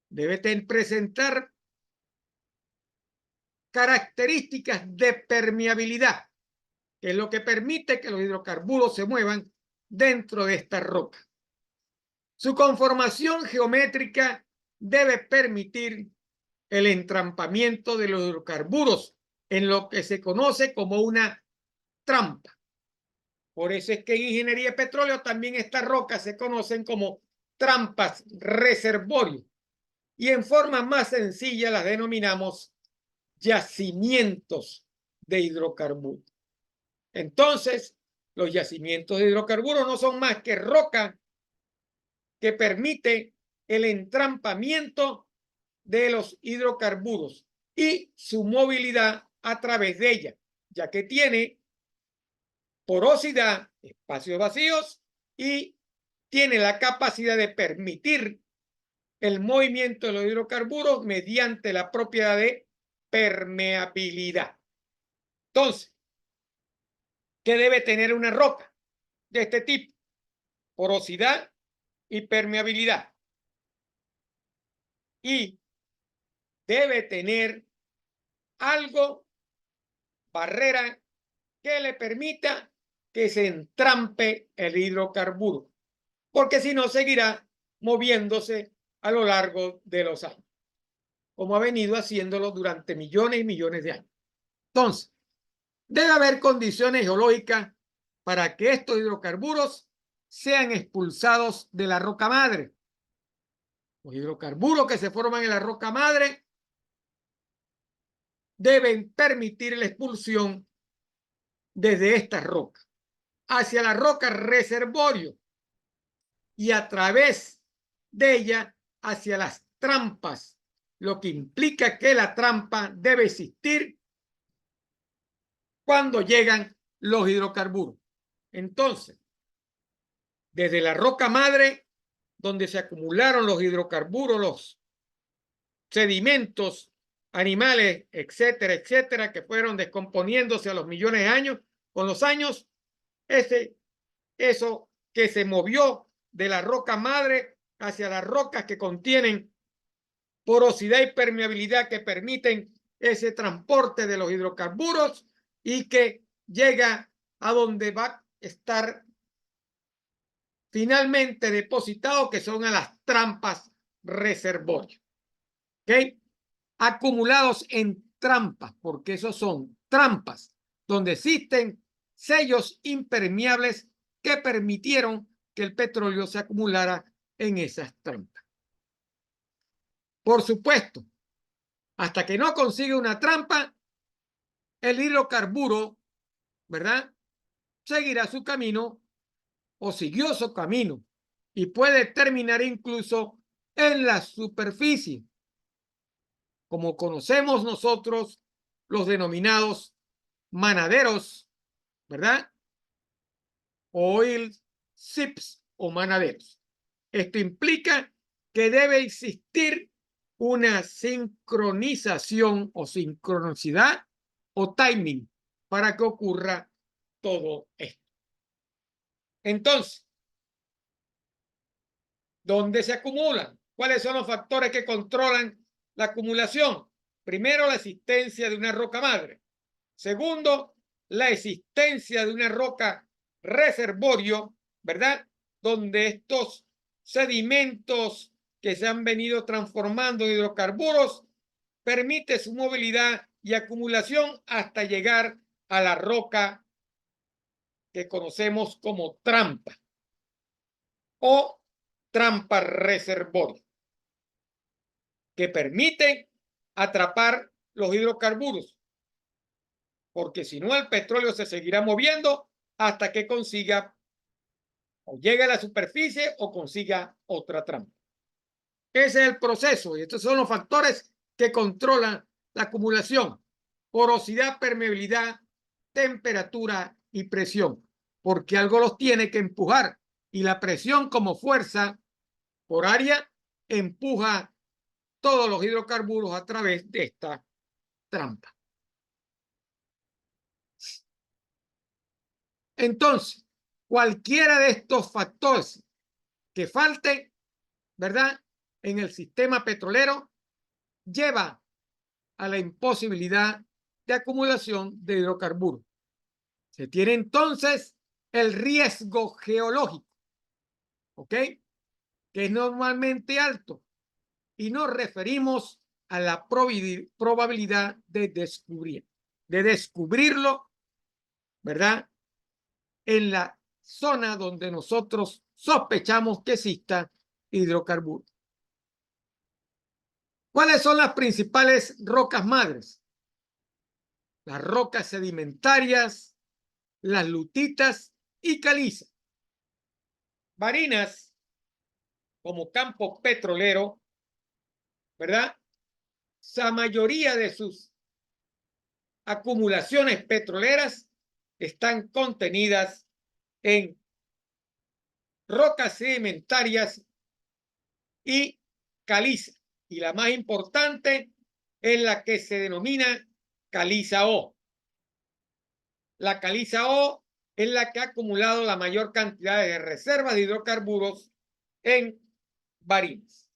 Debe presentar características de permeabilidad, que es lo que permite que los hidrocarburos se muevan dentro de esta roca. Su conformación geométrica debe permitir el entrampamiento de los hidrocarburos en lo que se conoce como una trampa. Por eso es que en ingeniería de petróleo también estas rocas se conocen como trampas reservorio y en forma más sencilla las denominamos yacimientos de hidrocarburos. Entonces, los yacimientos de hidrocarburos no son más que roca que permite el entrampamiento de los hidrocarburos y su movilidad a través de ella, ya que tiene porosidad, espacios vacíos y tiene la capacidad de permitir el movimiento de los hidrocarburos mediante la propiedad de permeabilidad. Entonces, ¿qué debe tener una roca de este tipo? Porosidad y permeabilidad. Y debe tener algo, barrera, que le permita que se entrampe el hidrocarburo, porque si no seguirá moviéndose a lo largo de los años, como ha venido haciéndolo durante millones y millones de años. Entonces, debe haber condiciones geológicas para que estos hidrocarburos sean expulsados de la roca madre. Los hidrocarburos que se forman en la roca madre deben permitir la expulsión desde esta roca hacia la roca reservorio y a través de ella hacia las trampas, lo que implica que la trampa debe existir cuando llegan los hidrocarburos. Entonces, desde la roca madre, donde se acumularon los hidrocarburos, los sedimentos, animales, etcétera, etcétera, que fueron descomponiéndose a los millones de años, con los años, eso que se movió de la roca madre hacia las rocas que contienen porosidad y permeabilidad que permiten ese transporte de los hidrocarburos y que llega a donde va a estar finalmente depositado, que son a las trampas reservorios. ¿Ok? Acumulados en trampas, porque esos son trampas donde existen sellos impermeables que permitieron que el petróleo se acumulara en esas trampas. Por supuesto, hasta que no consigue una trampa, el hidrocarburo, ¿verdad?, seguirá su camino o siguió su camino y puede terminar incluso en la superficie, como conocemos nosotros los denominados manaderos, ¿verdad? Oil seeps o manaderos. Esto implica que debe existir una sincronización o sincronicidad o timing para que ocurra todo esto. Entonces, ¿dónde se acumulan? ¿Cuáles son los factores que controlan la acumulación? Primero, la existencia de una roca madre. Segundo, la existencia de una roca reservorio, ¿verdad?, donde estos sedimentos que se han venido transformando en hidrocarburos permite su movilidad y acumulación hasta llegar a la roca que conocemos como trampa o trampa reservorio, que permite atrapar los hidrocarburos, porque si no el petróleo se seguirá moviendo hasta que consiga o llegue a la superficie o consiga otra trampa. Ese es el proceso y estos son los factores que controlan la acumulación: porosidad, permeabilidad, temperatura y presión, porque algo los tiene que empujar y la presión como fuerza por área empuja todos los hidrocarburos a través de esta trampa. Entonces, cualquiera de estos factores que falte, ¿verdad?, en el sistema petrolero lleva a la imposibilidad de acumulación de hidrocarburos. Se tiene entonces el riesgo geológico, ¿ok? Que es normalmente alto, y nos referimos a la probabilidad de descubrirlo, ¿verdad? En la zona donde nosotros sospechamos que exista hidrocarburos. ¿Cuáles son las principales rocas madres? Las rocas sedimentarias, las lutitas y calizas. Barinas, como campo petrolero, ¿verdad? La mayoría de sus acumulaciones petroleras están contenidas en rocas sedimentarias y caliza. Y la más importante es la que se denomina caliza O. La caliza O es la que ha acumulado la mayor cantidad de reservas de hidrocarburos en barinas.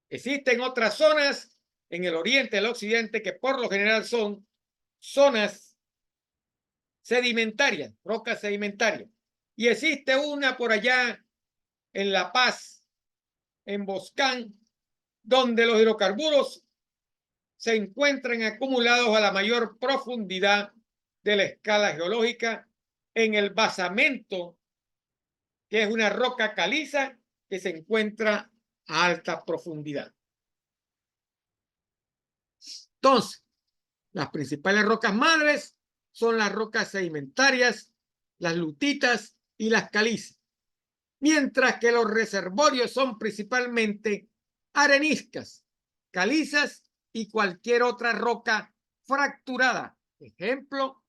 Existen otras zonas en el oriente y el occidente que por lo general son zonas sedimentarias, rocas sedimentarias. Y existe una por allá en La Paz, en Boscán, donde los hidrocarburos se encuentran acumulados a la mayor profundidad de la escala geológica en el basamento, que es una roca caliza que se encuentra a alta profundidad. Entonces, las principales rocas madres son las rocas sedimentarias, las lutitas y las calizas, mientras que los reservorios son principalmente areniscas, calizas y cualquier otra roca fracturada. Ejemplo,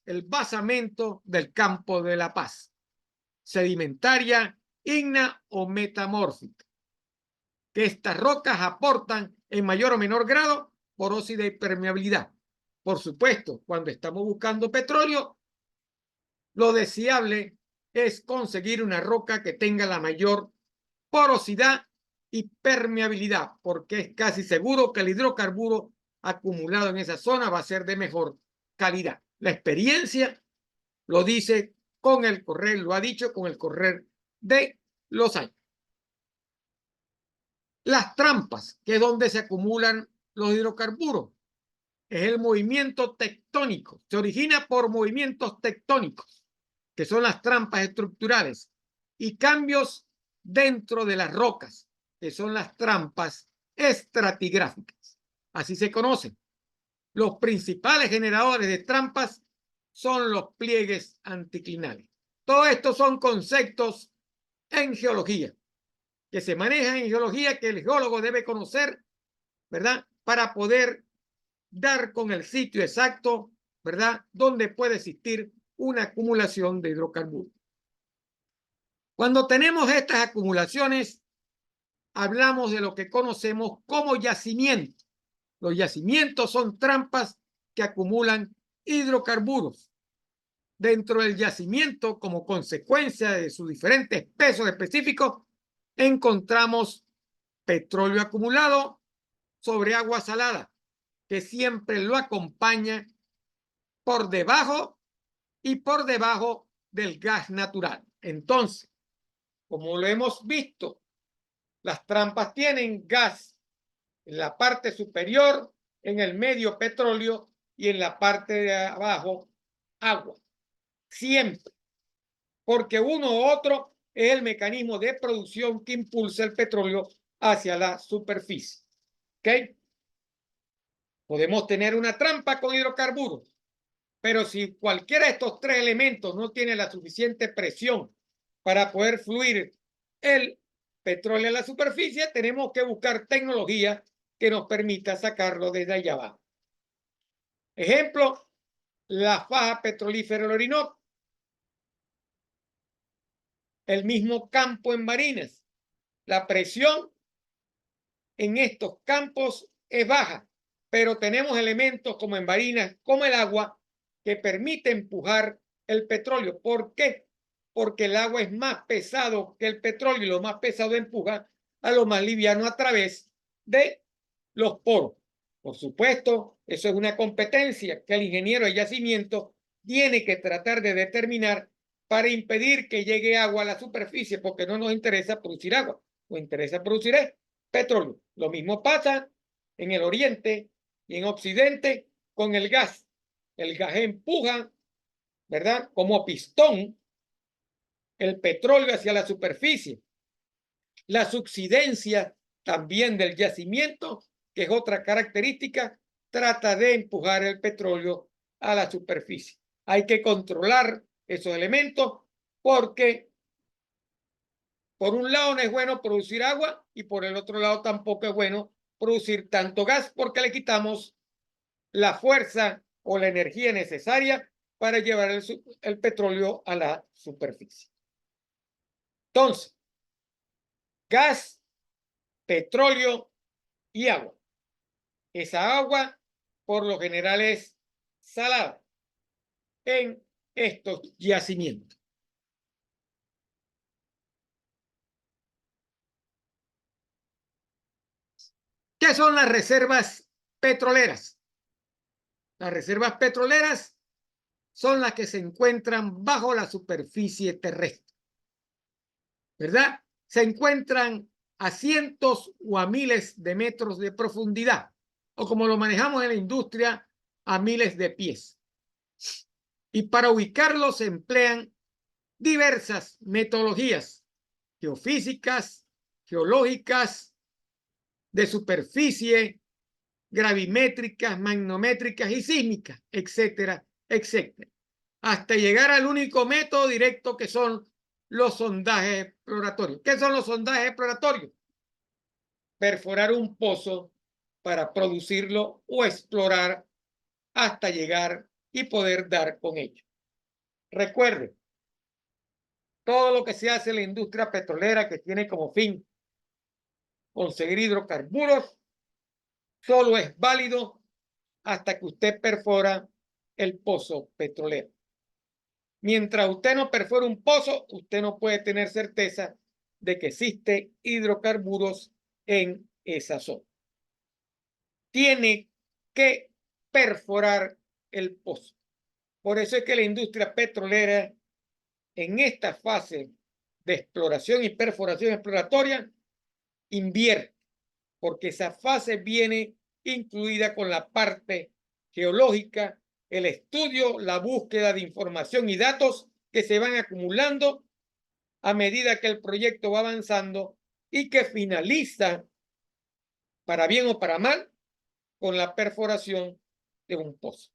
el basamento del Campo de la Paz, sedimentaria, ígnea o metamórfica, que estas rocas aportan en mayor o menor grado porosidad y permeabilidad. Por supuesto, cuando estamos buscando petróleo, lo deseable es conseguir una roca que tenga la mayor porosidad y permeabilidad, porque es casi seguro que el hidrocarburo acumulado en esa zona va a ser de mejor calidad. La experiencia lo dice con el correr, lo ha dicho con el correr de los años. Las trampas, que es donde se acumulan los hidrocarburos, es el movimiento tectónico. Se origina por movimientos tectónicos, que son las trampas estructurales, y cambios dentro de las rocas, que son las trampas estratigráficas. Así se conocen. Los principales generadores de trampas son los pliegues anticlinales. Todos estos son conceptos en geología, que se manejan en geología, que el geólogo debe conocer, ¿verdad? Para poder dar con el sitio exacto, ¿verdad? Donde puede existir una acumulación de hidrocarburos. Cuando tenemos estas acumulaciones, hablamos de lo que conocemos como yacimiento. Los yacimientos son trampas que acumulan hidrocarburos. Dentro del yacimiento, como consecuencia de sus diferentes pesos específicos, encontramos petróleo acumulado sobre agua salada, que siempre lo acompaña por debajo y por debajo del gas natural. Entonces, como lo hemos visto, las trampas tienen gas en la parte superior, en el medio petróleo y en la parte de abajo agua. Siempre. Porque uno u otro es el mecanismo de producción que impulsa el petróleo hacia la superficie. ¿Ok? Podemos tener una trampa con hidrocarburos, pero si cualquiera de estos tres elementos no tiene la suficiente presión para poder fluir el petróleo a la superficie, tenemos que buscar tecnología que nos permita sacarlo desde allá abajo. Ejemplo, la faja petrolífera del Orinoco. El mismo campo en Barinas. La presión en estos campos es baja, pero tenemos elementos como en Barinas, como el agua, que permite empujar el petróleo. ¿Por qué? Porque el agua es más pesado que el petróleo y lo más pesado empuja a lo más liviano a través de los poros. Por supuesto, eso es una competencia que el ingeniero de yacimiento tiene que tratar de determinar para impedir que llegue agua a la superficie, porque no nos interesa producir agua, nos interesa producir petróleo. Lo mismo pasa en el oriente y en occidente con el gas. El gas empuja, ¿verdad? Como pistón el petróleo hacia la superficie. La subsidencia también del yacimiento, que es otra característica, trata de empujar el petróleo a la superficie. Hay que controlar esos elementos porque por un lado no es bueno producir agua y por el otro lado tampoco es bueno producir tanto gas porque le quitamos la fuerza o la energía necesaria para llevar el petróleo a la superficie. Entonces, gas, petróleo y agua. Esa agua, por lo general, es salada en estos yacimientos. ¿Qué son las reservas petroleras? Las reservas petroleras son las que se encuentran bajo la superficie terrestre, ¿verdad? Se encuentran a cientos o a miles de metros de profundidad, o como lo manejamos en la industria, a miles de pies. Y para ubicarlos se emplean diversas metodologías geofísicas, geológicas, de superficie, gravimétricas, magnométricas y sísmicas, etcétera, etcétera, hasta llegar al único método directo que son los sondajes exploratorios. ¿Qué son los sondajes exploratorios? Perforar un pozo para producirlo o explorar hasta llegar y poder dar con ello. Recuerden, todo lo que se hace en la industria petrolera que tiene como fin conseguir hidrocarburos solo es válido hasta que usted perfora el pozo petrolero. Mientras usted no perfora un pozo, usted no puede tener certeza de que existe hidrocarburos en esa zona. Tiene que perforar el pozo. Por eso es que la industria petrolera en esta fase de exploración y perforación exploratoria invierte, porque esa fase viene incluida con la parte geológica, el estudio, la búsqueda de información y datos que se van acumulando a medida que el proyecto va avanzando y que finaliza, para bien o para mal, con la perforación de un pozo.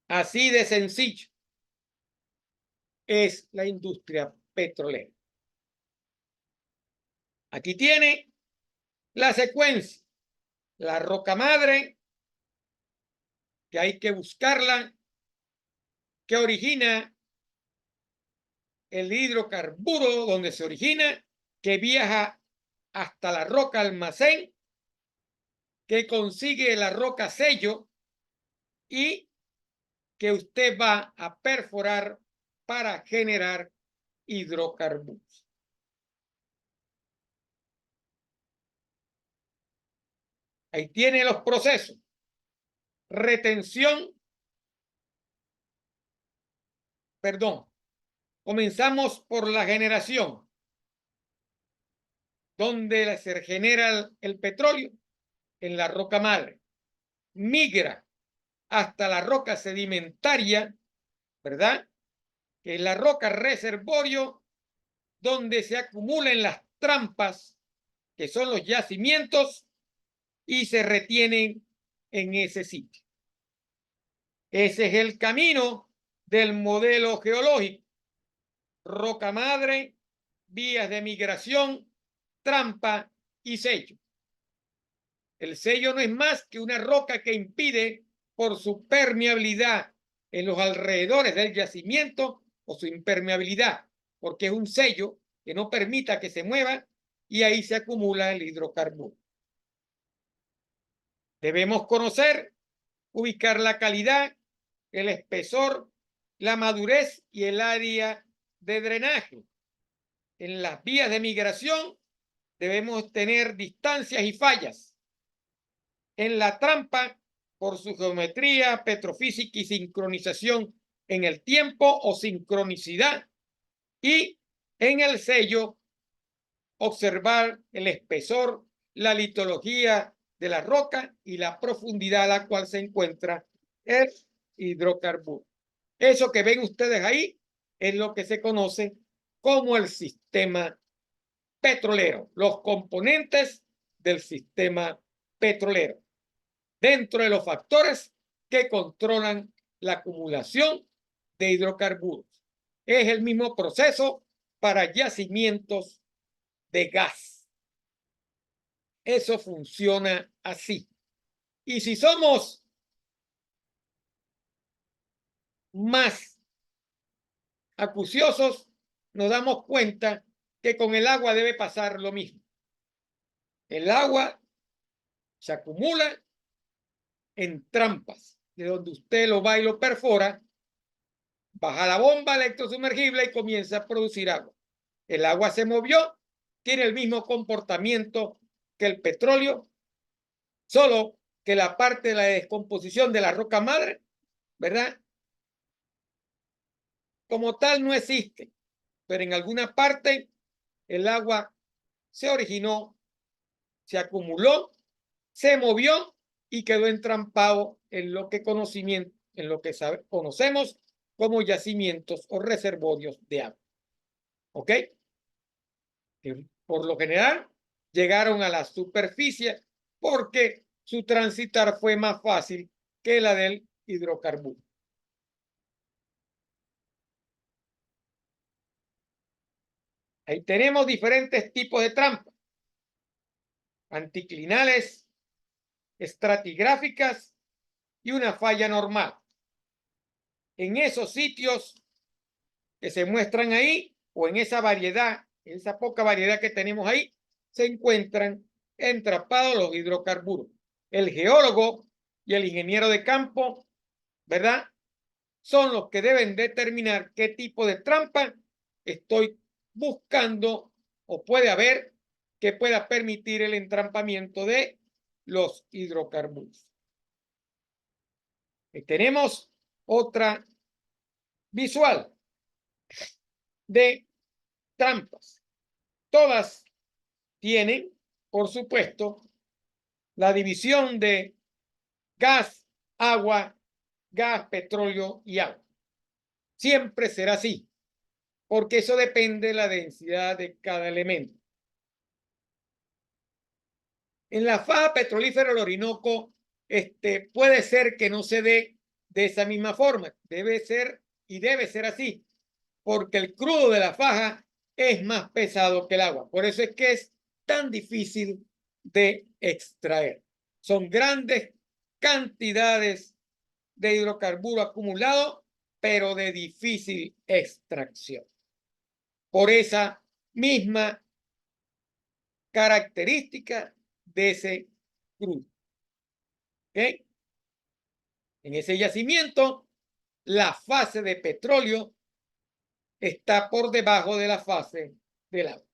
Así de sencillo es la industria petrolera. Aquí tiene la secuencia. La roca madre, que hay que buscarla, que origina el hidrocarburo, donde se origina, que viaja hasta la roca almacén, que consigue la roca sello y que usted va a perforar para generar hidrocarburos. Ahí tiene los procesos. Retención, perdón, comenzamos por la generación, donde se genera el petróleo en la roca madre. Migra hasta la roca sedimentaria, ¿verdad? Que es la roca reservorio, donde se acumulan las trampas, que son los yacimientos, y se retienen en ese sitio. Ese es el camino del modelo geológico. Roca madre, vías de migración, trampa y sello. El sello no es más que una roca que impide, por su permeabilidad en los alrededores del yacimiento o su impermeabilidad, porque es un sello que no permita que se mueva y ahí se acumula el hidrocarburo. Debemos conocer, ubicar la calidad, el espesor, la madurez y el área de drenaje. En las vías de migración debemos tener distancias y fallas. En la trampa, por su geometría, petrofísica y sincronización en el tiempo o sincronicidad, y en el sello observar el espesor, la litología de la roca y la profundidad a la cual se encuentra el hidrocarburo. Eso que ven ustedes ahí es lo que se conoce como el sistema petrolero, los componentes del sistema petrolero, dentro de los factores que controlan la acumulación de hidrocarburos. Es el mismo proceso para yacimientos de gas. Eso funciona así. Y si somos más acuciosos, nos damos cuenta que con el agua debe pasar lo mismo. El agua se acumula en trampas, de donde usted lo va y lo perfora, baja la bomba electrosumergible y comienza a producir agua. El agua se movió, tiene el mismo comportamiento que el petróleo, solo que la parte de la descomposición de la roca madre, ¿verdad? Como tal no existe, pero en alguna parte el agua se originó, se acumuló, se movió y quedó entrampado en lo que conocemos como yacimientos o reservorios de agua. ¿Ok? Por lo general, llegaron a la superficie porque su transitar fue más fácil que la del hidrocarburo. Ahí tenemos diferentes tipos de trampas: anticlinales, estratigráficas y una falla normal. En esos sitios que se muestran ahí, o en esa variedad, en esa poca variedad que tenemos ahí, se encuentran entrapados los hidrocarburos. El geólogo y el ingeniero de campo, ¿verdad?, son los que deben determinar qué tipo de trampa estoy buscando o puede haber que pueda permitir el entrampamiento de los hidrocarburos. Y tenemos otra visual de trampas. Todas tienen, por supuesto, la división de gas, agua, gas, petróleo y agua. Siempre será así, porque eso depende de la densidad de cada elemento. En la faja petrolífera del Orinoco, puede ser que no se dé de esa misma forma. Debe ser y debe ser así, porque el crudo de la faja es más pesado que el agua. Por eso es que es tan difícil de extraer. Son grandes cantidades de hidrocarburo acumulado, pero de difícil extracción. Por esa misma característica de ese crudo. ¿Okay? En ese yacimiento, la fase de petróleo está por debajo de la fase del agua.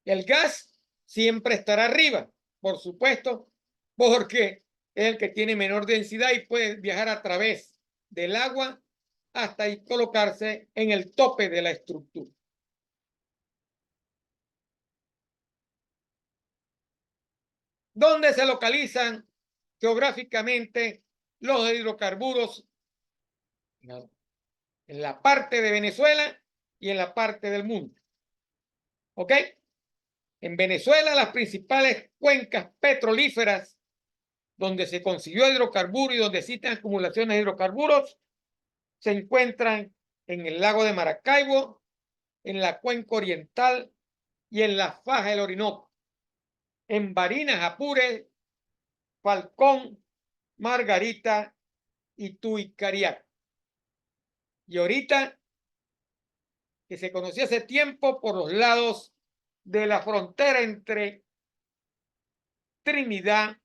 El gas siempre estará arriba, por supuesto, porque es el que tiene menor densidad y puede viajar a través del agua hasta y colocarse en el tope de la estructura. ¿Dónde se localizan geográficamente los hidrocarburos? En la parte de Venezuela y en la parte del mundo. ¿Ok? En Venezuela, las principales cuencas petrolíferas donde se consiguió hidrocarburo y donde existen acumulaciones de hidrocarburos se encuentran en el lago de Maracaibo, en la cuenca oriental y en la faja del Orinoco, en Barinas, Apure, Falcón, Margarita y Tuicariaca. Y ahorita, que se conocía hace tiempo por los lados de la frontera entre Trinidad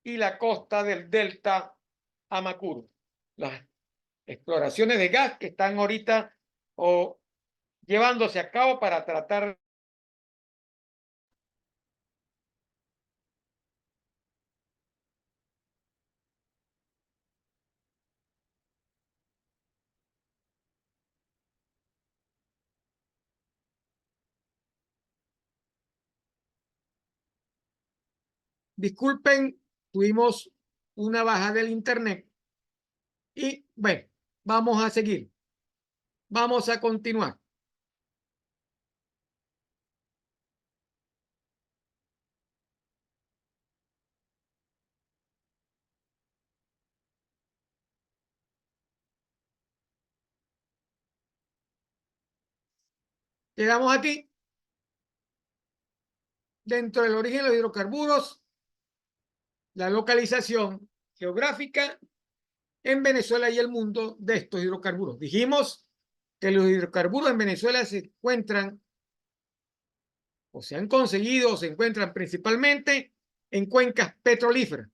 y la costa del delta Amacuro. Las exploraciones de gas que están ahorita llevándose a cabo para tratar Disculpen, tuvimos una baja del internet y bueno, vamos a seguir. Vamos a continuar. Llegamos aquí. Dentro del origen de los hidrocarburos, la localización geográfica en Venezuela y el mundo de estos hidrocarburos. Dijimos que los hidrocarburos en Venezuela se encuentran o se han conseguido o se encuentran principalmente en cuencas petrolíferas.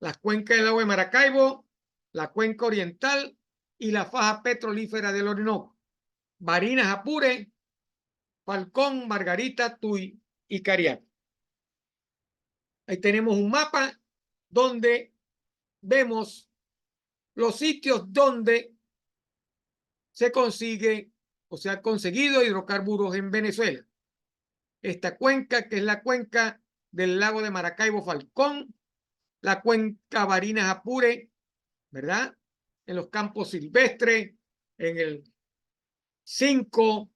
Las cuencas del lago de Maracaibo, la cuenca oriental y la faja petrolífera del Orinoco. Barinas, Apure, Falcón, Margarita, Tuy y Cariaco. Ahí tenemos un mapa donde vemos los sitios donde se consigue o se ha conseguido hidrocarburos en Venezuela. Esta cuenca, que es la cuenca del lago de Maracaibo Falcón, la cuenca Barinas Apure, ¿verdad? En los campos silvestres, en el 5,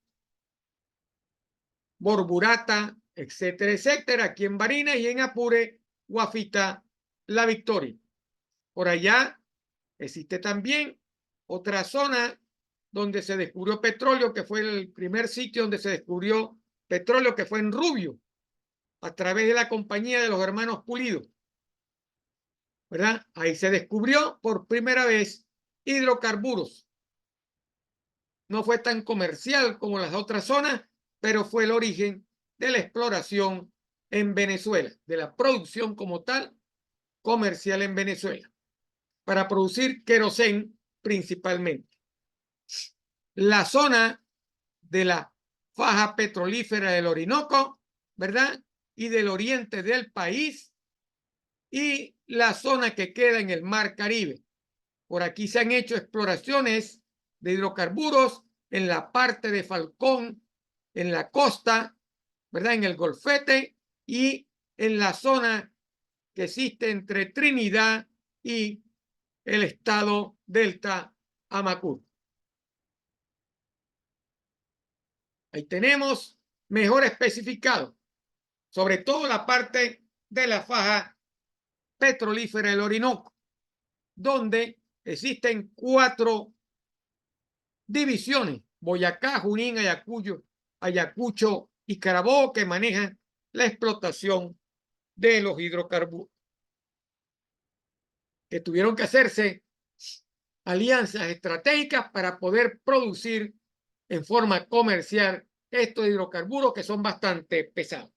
Borburata, etcétera, etcétera, aquí en Barinas y en Apure, Guafita, La Victoria. Por allá existe también otra zona donde se descubrió petróleo, que fue el primer sitio donde se descubrió petróleo, que fue en Rubio, a través de la compañía de los hermanos Pulido, ¿verdad? Ahí se descubrió por primera vez hidrocarburos. No fue tan comercial como las otras zonas, pero fue el origen de la exploración en Venezuela, de la producción como tal comercial en Venezuela, para producir querosén principalmente. La zona de la faja petrolífera del Orinoco, ¿verdad? Y del oriente del país, y la zona que queda en el Mar Caribe. Por aquí se han hecho exploraciones de hidrocarburos en la parte de Falcón, en la costa, ¿verdad? En el Golfete y en la zona que existe entre Trinidad y el estado Delta Amacur. Ahí tenemos mejor especificado, sobre todo la parte de la faja petrolífera del Orinoco, donde existen 4 divisiones: Boyacá, Junín, Ayacucho y Carabobo, que manejan la explotación de los hidrocarburos, que tuvieron que hacerse alianzas estratégicas para poder producir en forma comercial estos hidrocarburos que son bastante pesados.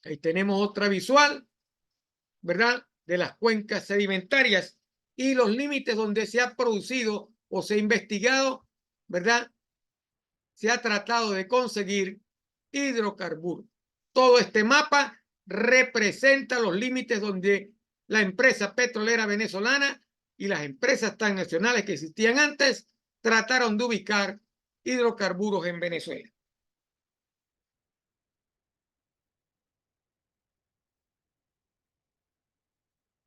Ahí tenemos otra visual, ¿verdad? De las cuencas sedimentarias y los límites donde se ha producido o se ha investigado, ¿verdad? Se ha tratado de conseguir hidrocarburos. Todo este mapa representa los límites donde la empresa petrolera venezolana y las empresas transnacionales que existían antes trataron de ubicar hidrocarburos en Venezuela.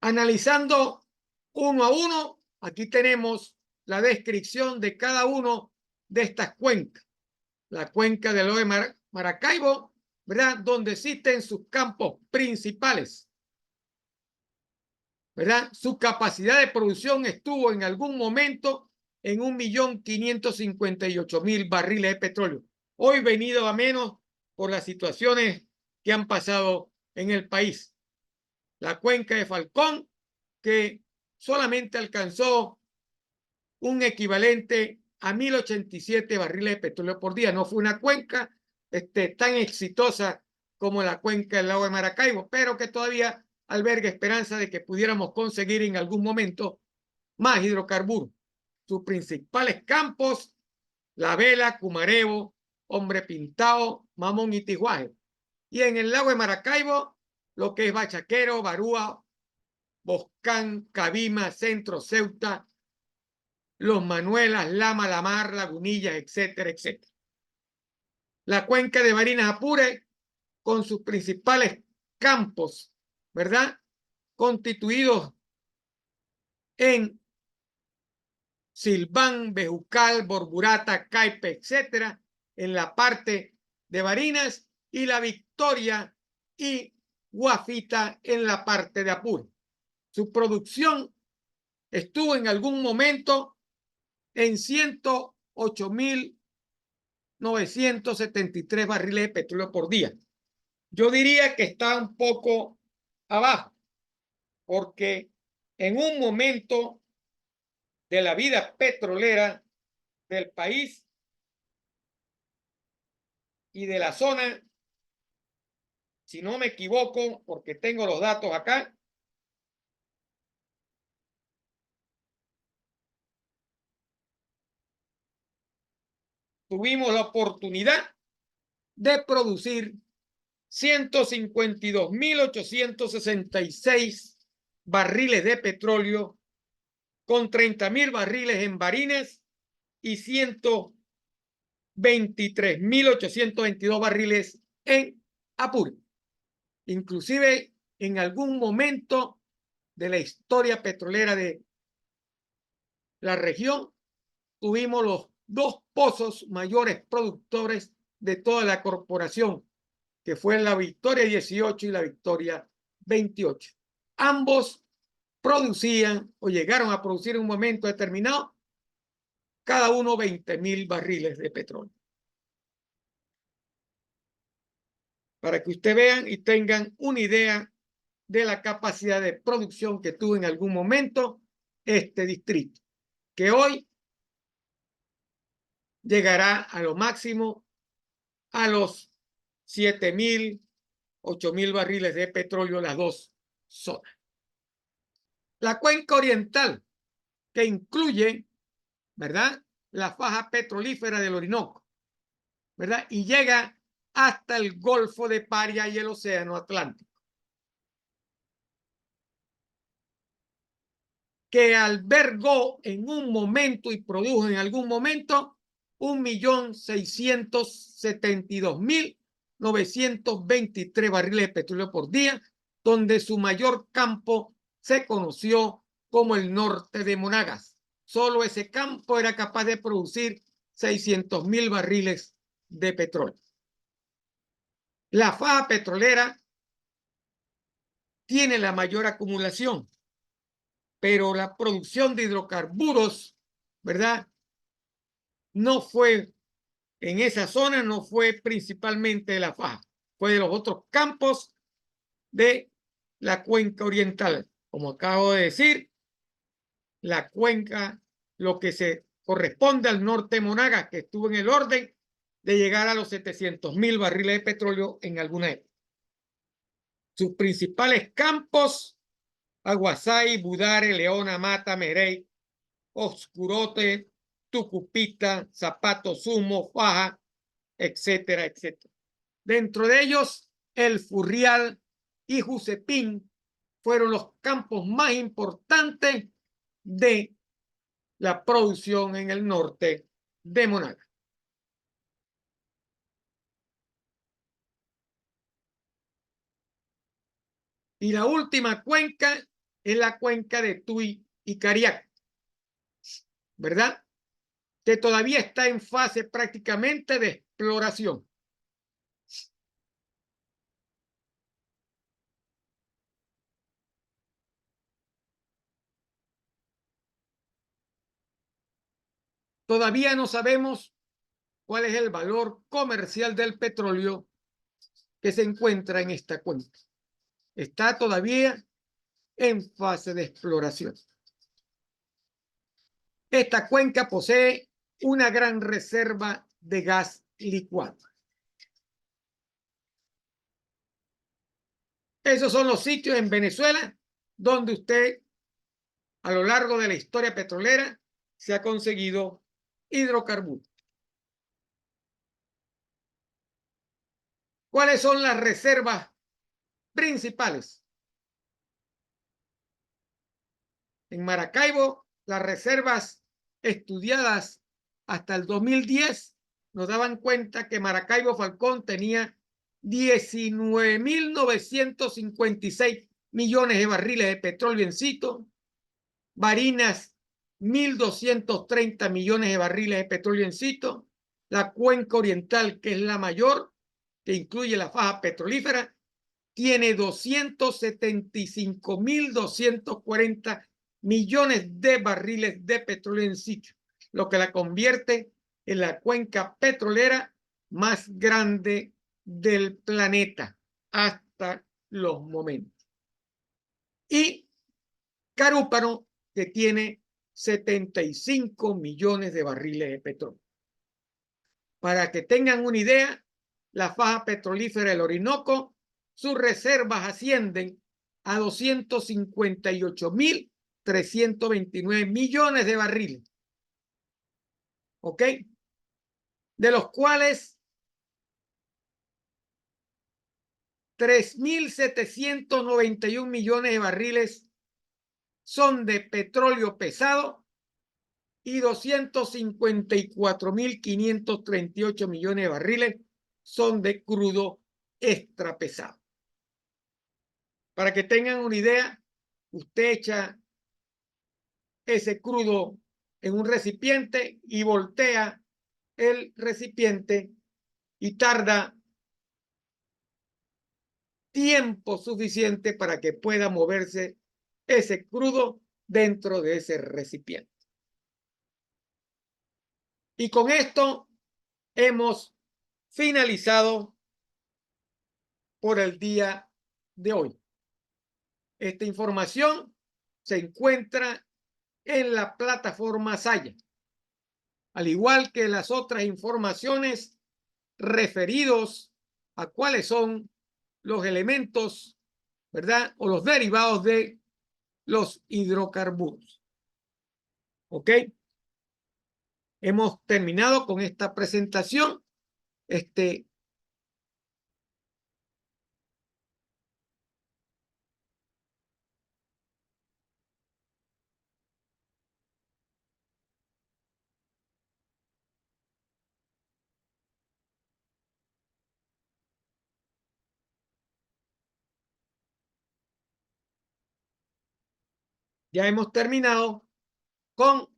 Analizando uno a uno, aquí tenemos la descripción de cada uno de estas cuencas. La cuenca del lago de Maracaibo, ¿verdad? Donde existen sus campos principales, ¿verdad? Su capacidad de producción estuvo en algún momento en 1.558.000 barriles de petróleo. Hoy venido a menos por las situaciones que han pasado en el país. La cuenca de Falcón, que solamente alcanzó un equivalente a 1.087 barriles de petróleo por día. No fue una cuenca tan exitosa como la cuenca del lago de Maracaibo, pero que todavía alberga esperanza de que pudiéramos conseguir en algún momento más hidrocarburos. Sus principales campos: La Vela, Cumarebo, Hombre Pintado, Mamón y Tijuaje. Y en el lago de Maracaibo, lo que es Bachaquero, Barúa, Boscán, Cabima, Centro, Ceuta, Los Manuelas, Lama, La Mar, Lagunillas, etcétera, etcétera. La cuenca de Barinas Apure con sus principales campos, ¿verdad? Constituidos en Silván, Bejucal, Borburata, Caipe, etcétera, en la parte de Barinas, y La Victoria y Guafita en la parte de Apure. Su producción estuvo en algún momento en 108.973 barriles de petróleo por día. Yo diría que está un poco abajo, porque en un momento de la vida petrolera del país y de la zona, si no me equivoco, porque tengo los datos acá, tuvimos la oportunidad de producir 152.866 barriles de petróleo con 30.000 barriles en Barinas y 123.822 barriles en Apure. Inclusive en algún momento de la historia petrolera de la región tuvimos los dos pozos mayores productores de toda la corporación, que fue la Victoria 18 y la Victoria 28. Ambos producían o llegaron a producir en un momento determinado cada uno 20.000 barriles de petróleo. Para que ustedes vean y tengan una idea de la capacidad de producción que tuvo en algún momento este distrito, que hoy llegará a lo máximo a los 7.000, 8.000 barriles de petróleo las dos zonas. La cuenca oriental, que incluye, ¿verdad?, la faja petrolífera del Orinoco, ¿verdad?, y llega hasta el Golfo de Paria y el Océano Atlántico, que albergó en un momento y produjo en algún momento 1.672.923 barriles de petróleo por día, donde su mayor campo se conoció como el norte de Monagas. Solo ese campo era capaz de producir 600.000 barriles de petróleo. La faja petrolera tiene la mayor acumulación, pero la producción de hidrocarburos, ¿verdad?, no fue en esa zona, no fue principalmente de la faja, fue de los otros campos de la cuenca oriental. Como acabo de decir, la cuenca, lo que se corresponde al norte de Monagas, que estuvo en el orden de llegar a los 700.000 barriles de petróleo en alguna época. Sus principales campos: Aguasay, Budare, Leona, Mata, Merey, Oscurote, Tucupita, Zapato, Sumo, Faja, etcétera, etcétera. Dentro de ellos, el Furrial y Jusepín fueron los campos más importantes de la producción en el norte de Monagas. Y la última cuenca es la cuenca de Tuy y Cariaco, ¿verdad?, que todavía está en fase prácticamente de exploración. Todavía no sabemos cuál es el valor comercial del petróleo que se encuentra en esta cuenca. Está todavía en fase de exploración. Esta cuenca posee una gran reserva de gas licuado. Esos son los sitios en Venezuela donde usted, a lo largo de la historia petrolera, se ha conseguido hidrocarburos. ¿Cuáles son las reservas principales? En Maracaibo, las reservas estudiadas hasta el 2010 nos daban cuenta que Maracaibo Falcón tenía 19.956 millones de barriles de petróleo en sitio, Barinas 1.230 millones de barriles de petróleo en sitio, la cuenca oriental, que es la mayor, que incluye la faja petrolífera, tiene 275.240 millones de barriles de petróleo en sitio, lo que la convierte en la cuenca petrolera más grande del planeta hasta los momentos. Y Carúpano, que tiene 75 millones de barriles de petróleo. Para que tengan una idea, la faja petrolífera del Orinoco, sus reservas ascienden a 258.329 millones de barriles. ¿Ok? De los cuales 3.791 millones de barriles son de petróleo pesado y 254.538 millones de barriles son de crudo extra pesado. Para que tengan una idea, usted echa ese crudo en un recipiente y voltea el recipiente y tarda tiempo suficiente para que pueda moverse ese crudo dentro de ese recipiente. Y con esto hemos finalizado por el día de hoy. Esta información se encuentra en la plataforma Saya, al igual que las otras informaciones referidos a cuáles son los elementos, ¿verdad? O los derivados de los hidrocarburos. ¿Ok? Hemos terminado con esta presentación. Ya hemos terminado con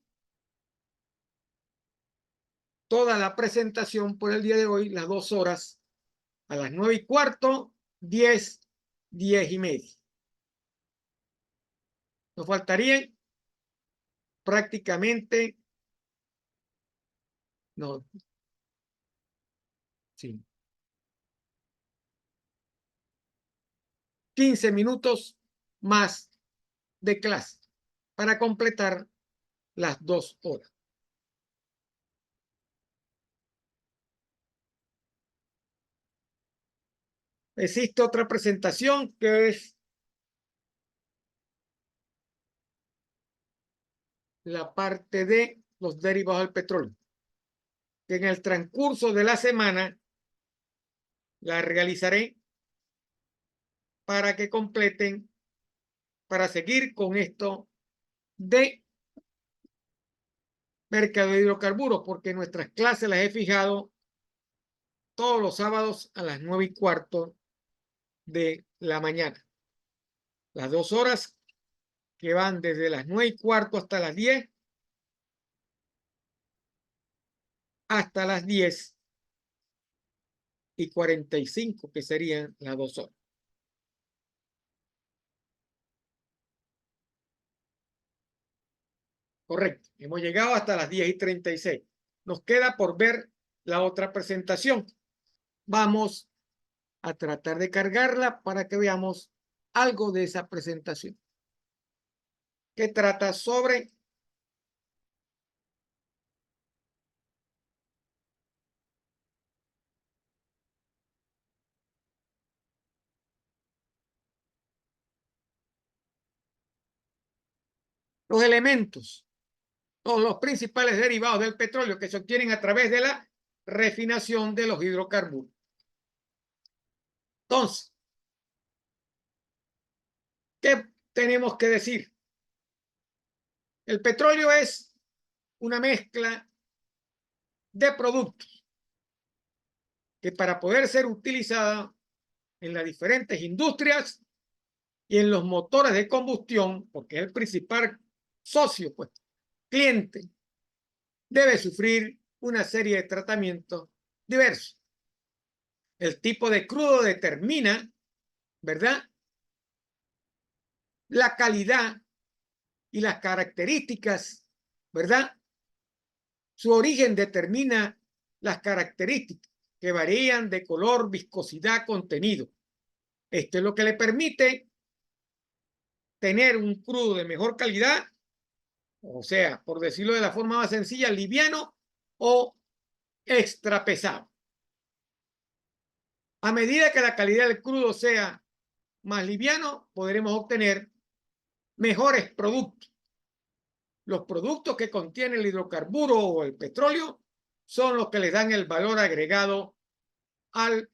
toda la presentación por el día de hoy, las 2 horas, a las 9:15, 10, 10:30. Nos faltarían prácticamente, no, sí, 15 minutos más de clase para completar las 2 horas. Existe otra presentación que es la parte de los derivados del petróleo, que en el transcurso de la semana la realizaré para que completen, para seguir con esto de mercado de hidrocarburos, porque nuestras clases las he fijado todos los sábados a las 9:15 de la mañana. Las 2 horas que van desde las 9:15 hasta las 10, hasta las 10:45, que serían las 2 horas. Correcto. Hemos llegado hasta las 10:36. Nos queda por ver la otra presentación. Vamos a tratar de cargarla para que veamos algo de esa presentación, que trata sobre los elementos, todos los principales derivados del petróleo que se obtienen a través de la refinación de los hidrocarburos. Entonces, ¿qué tenemos que decir? El petróleo es una mezcla de productos que para poder ser utilizada en las diferentes industrias y en los motores de combustión, porque es el principal socio, pues, cliente, debe sufrir una serie de tratamientos diversos. El tipo de crudo determina, ¿verdad?, la calidad y las características, ¿verdad? Su origen determina las características que varían de color, viscosidad, contenido. Esto es lo que le permite tener un crudo de mejor calidad, o sea, por decirlo de la forma más sencilla, liviano o extra pesado. A medida que la calidad del crudo sea más liviano, podremos obtener mejores productos. Los productos que contienen el hidrocarburo o el petróleo son los que le dan el valor agregado al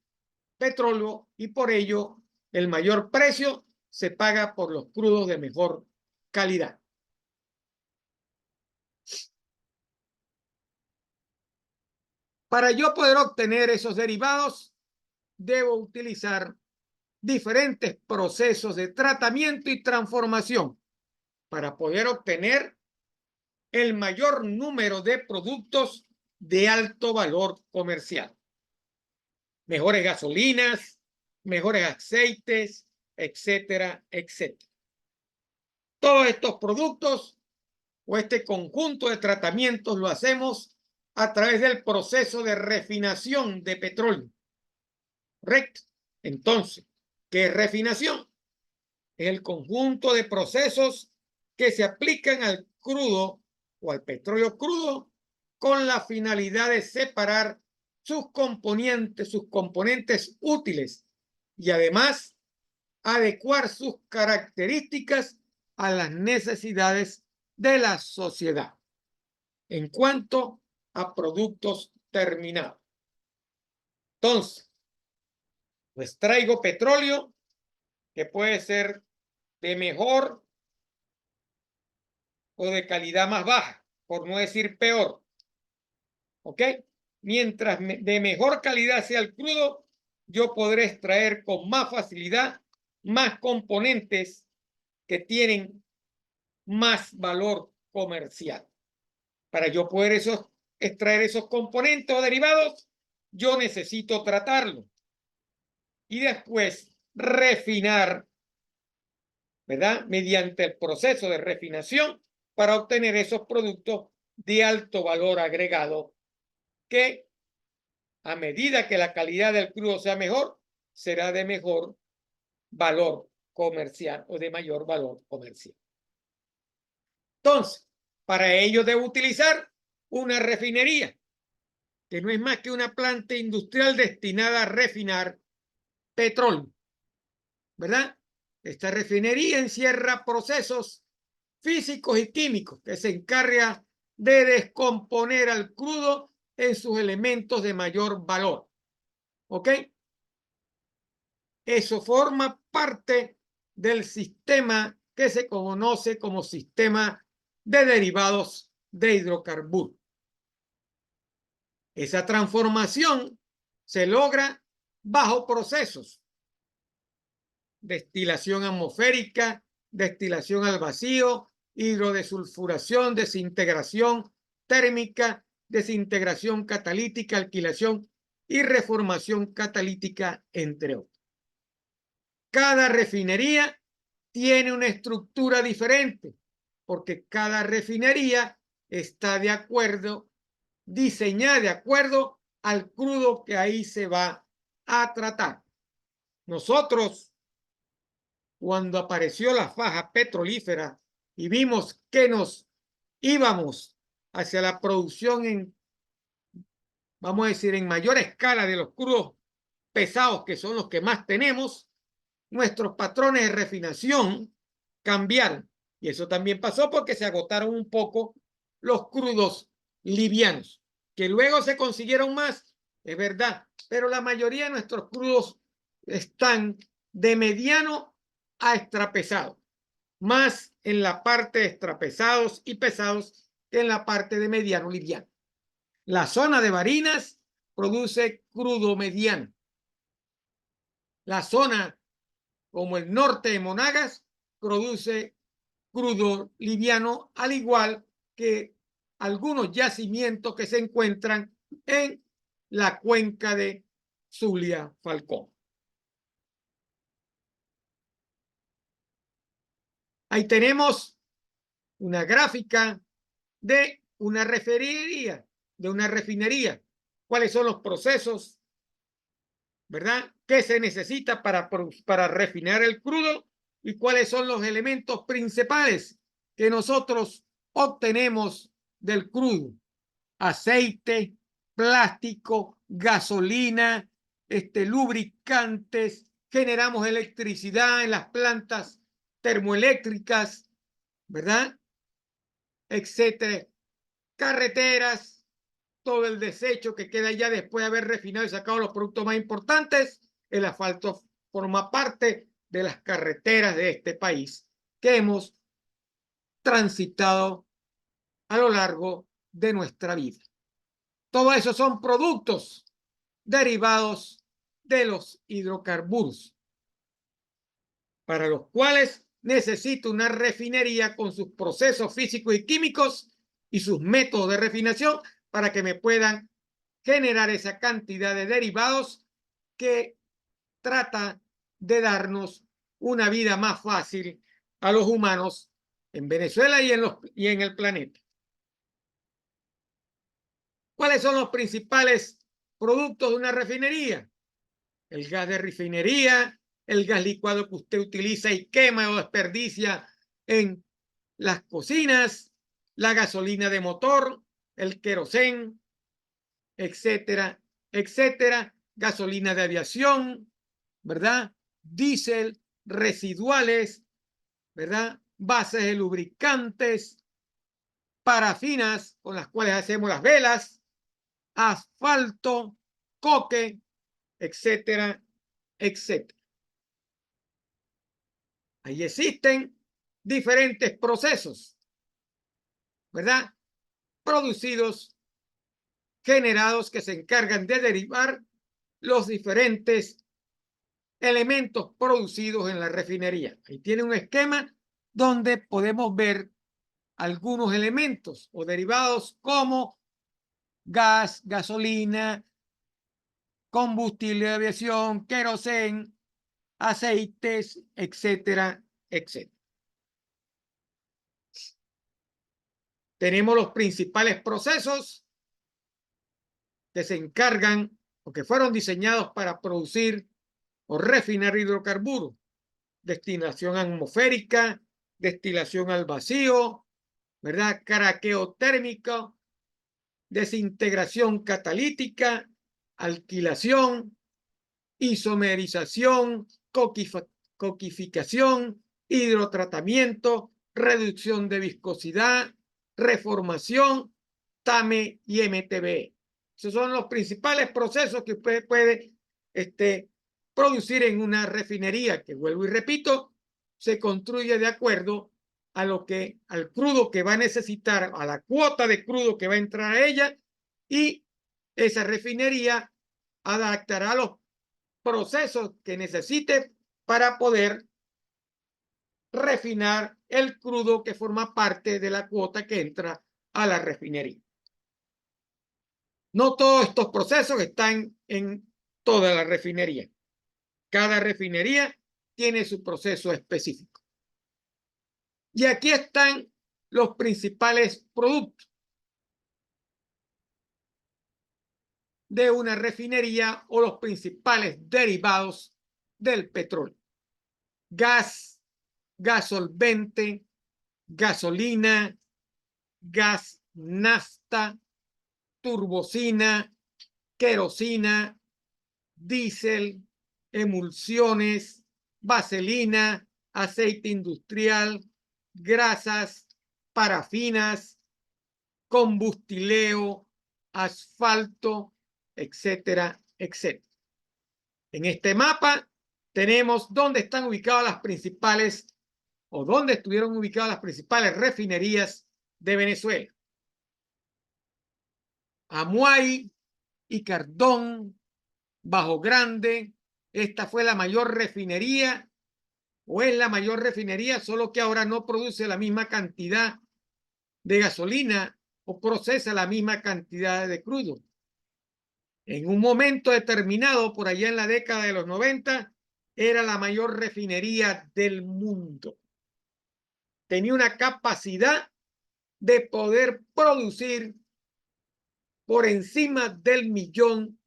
petróleo y por ello el mayor precio se paga por los crudos de mejor calidad. Para yo poder obtener esos derivados, debo utilizar diferentes procesos de tratamiento y transformación para poder obtener el mayor número de productos de alto valor comercial. Mejores gasolinas, mejores aceites, etcétera, etcétera. Todos estos productos o este conjunto de tratamientos lo hacemos a través del proceso de refinación de petróleo. ¿Correcto? Entonces, ¿qué es refinación? Es el conjunto de procesos que se aplican al crudo o al petróleo crudo con la finalidad de separar sus componentes útiles y además adecuar sus características a las necesidades de la sociedad en cuanto a productos terminados. Entonces, pues traigo petróleo que puede ser de mejor o de calidad más baja, por no decir peor. ¿Ok? Mientras de mejor calidad sea el crudo, yo podré extraer con más facilidad más componentes que tienen más valor comercial. Para yo poder extraer esos componentes o derivados, yo necesito tratarlo y después refinar, ¿verdad? Mediante el proceso de refinación para obtener esos productos de alto valor agregado que a medida que la calidad del crudo sea mejor, será de mejor valor comercial o de mayor valor comercial. Entonces, para ello debo utilizar una refinería, que no es más que una planta industrial destinada a refinar petróleo, ¿verdad? Esta refinería encierra procesos físicos y químicos que se encarga de descomponer al crudo en sus elementos de mayor valor. ¿Ok? Eso forma parte del sistema que se conoce como sistema de derivados de hidrocarburos. Esa transformación se logra bajo procesos: destilación atmosférica, destilación al vacío, hidrodesulfuración, desintegración térmica, desintegración catalítica, alquilación y reformación catalítica, entre otros. Cada refinería tiene una estructura diferente porque cada refinería está diseñada de acuerdo al crudo que ahí se va a tratar. Nosotros, cuando apareció la faja petrolífera y vimos que nos íbamos hacia la producción vamos a decir, en mayor escala de los crudos pesados, que son los que más tenemos, nuestros patrones de refinación cambiaron. Y eso también pasó porque se agotaron un poco los crudos livianos, que luego se consiguieron más, es verdad, pero la mayoría de nuestros crudos están de mediano a extrapesado, más en la parte de extrapesados y pesados que en la parte de mediano liviano. La zona de Barinas produce crudo mediano. La zona como el norte de Monagas produce crudo liviano, al igual que algunos yacimientos que se encuentran en la cuenca de Zulia-Falcón. Ahí tenemos una gráfica de una refinería, cuáles son los procesos, ¿verdad?, que se necesita para refinar el crudo y cuáles son los elementos principales que nosotros obtenemos del crudo: aceite, plástico, gasolina, lubricantes, generamos electricidad en las plantas termoeléctricas, ¿verdad?, etcétera, carreteras, todo el desecho que queda ya después de haber refinado y sacado los productos más importantes. El asfalto forma parte de las carreteras de este país que hemos transitado a lo largo de nuestra vida. Todo eso son productos derivados de los hidrocarburos, para los cuales necesito una refinería con sus procesos físicos y químicos y sus métodos de refinación para que me puedan generar esa cantidad de derivados que trata de darnos una vida más fácil a los humanos en Venezuela y en el planeta. ¿Cuáles son los principales productos de una refinería? El gas de refinería, el gas licuado que usted utiliza y quema o desperdicia en las cocinas, la gasolina de motor, el querosén, etcétera, etcétera, gasolina de aviación, ¿verdad?, diésel, residuales, ¿verdad?, bases de lubricantes, parafinas con las cuales hacemos las velas, asfalto, coque, etcétera, etcétera. Ahí existen diferentes procesos, ¿verdad?, producidos, generados, que se encargan de derivar los diferentes elementos producidos en la refinería. Ahí tiene un esquema donde podemos ver algunos elementos o derivados como gas, gasolina, combustible de aviación, querosén, aceites, etcétera, etcétera. Tenemos los principales procesos que se encargan o que fueron diseñados para producir o refinar hidrocarburos: destilación atmosférica, destilación al vacío, ¿verdad?, craqueo térmico, desintegración catalítica, alquilación, isomerización, coquificación, hidrotratamiento, reducción de viscosidad, reformación, TAME y MTBE. Esos son los principales procesos que usted puede producir en una refinería, que, vuelvo y repito, se construye de acuerdo a al crudo que va a necesitar, a la cuota de crudo que va a entrar a ella, y esa refinería adaptará los procesos que necesite para poder refinar el crudo que forma parte de la cuota que entra a la refinería. No todos estos procesos están en toda la refinería. Cada refinería tiene su proceso específico. Y aquí están los principales productos de una refinería o los principales derivados del petróleo: gas, gas solvente, gasolina, gas nafta, turbocina, querosina, diésel, emulsiones, vaselina, aceite industrial, grasas, parafinas, combustileo, asfalto, etcétera, etcétera. En este mapa tenemos dónde están ubicadas las principales o dónde estuvieron ubicadas las principales refinerías de Venezuela: Amuay, Icardón, Bajo Grande, Esta fue la mayor refinería, o es la mayor refinería, solo que ahora no produce la misma cantidad de gasolina o procesa la misma cantidad de crudo. En un momento determinado, por allá en la década de los 90, era la mayor refinería del mundo. Tenía una capacidad de poder producir por encima del millón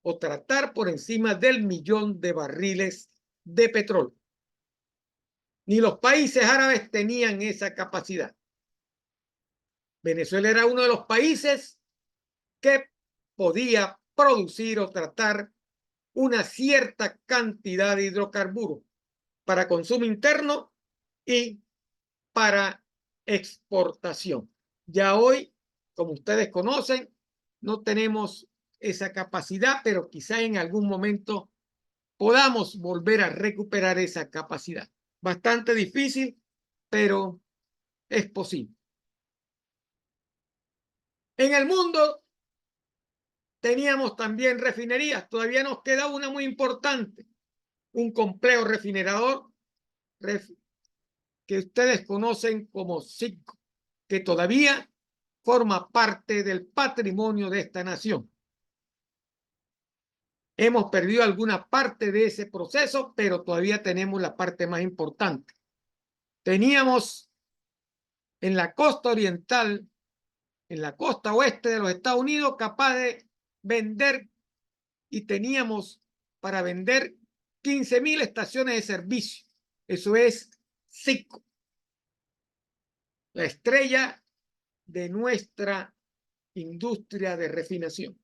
o tratar por encima del millón de barriles de petróleo. Ni los países árabes tenían esa capacidad. Venezuela era uno de los países que podía producir o tratar una cierta cantidad de hidrocarburos para consumo interno y para exportación. Ya hoy, como ustedes conocen, no tenemos esa capacidad, pero quizá en algún momento podamos volver a recuperar esa capacidad. Bastante difícil, pero es posible. En el mundo teníamos también refinerías, todavía nos queda una muy importante, un complejo refinerador que ustedes conocen como CITGO, que todavía forma parte del patrimonio de esta nación. Hemos perdido alguna parte de ese proceso, pero todavía tenemos la parte más importante. Teníamos en la costa oriental, en la costa oeste de los Estados Unidos, capaz de vender, y teníamos para vender 15.000 estaciones de servicio. Eso es CITGO, la estrella de nuestra industria de refinación.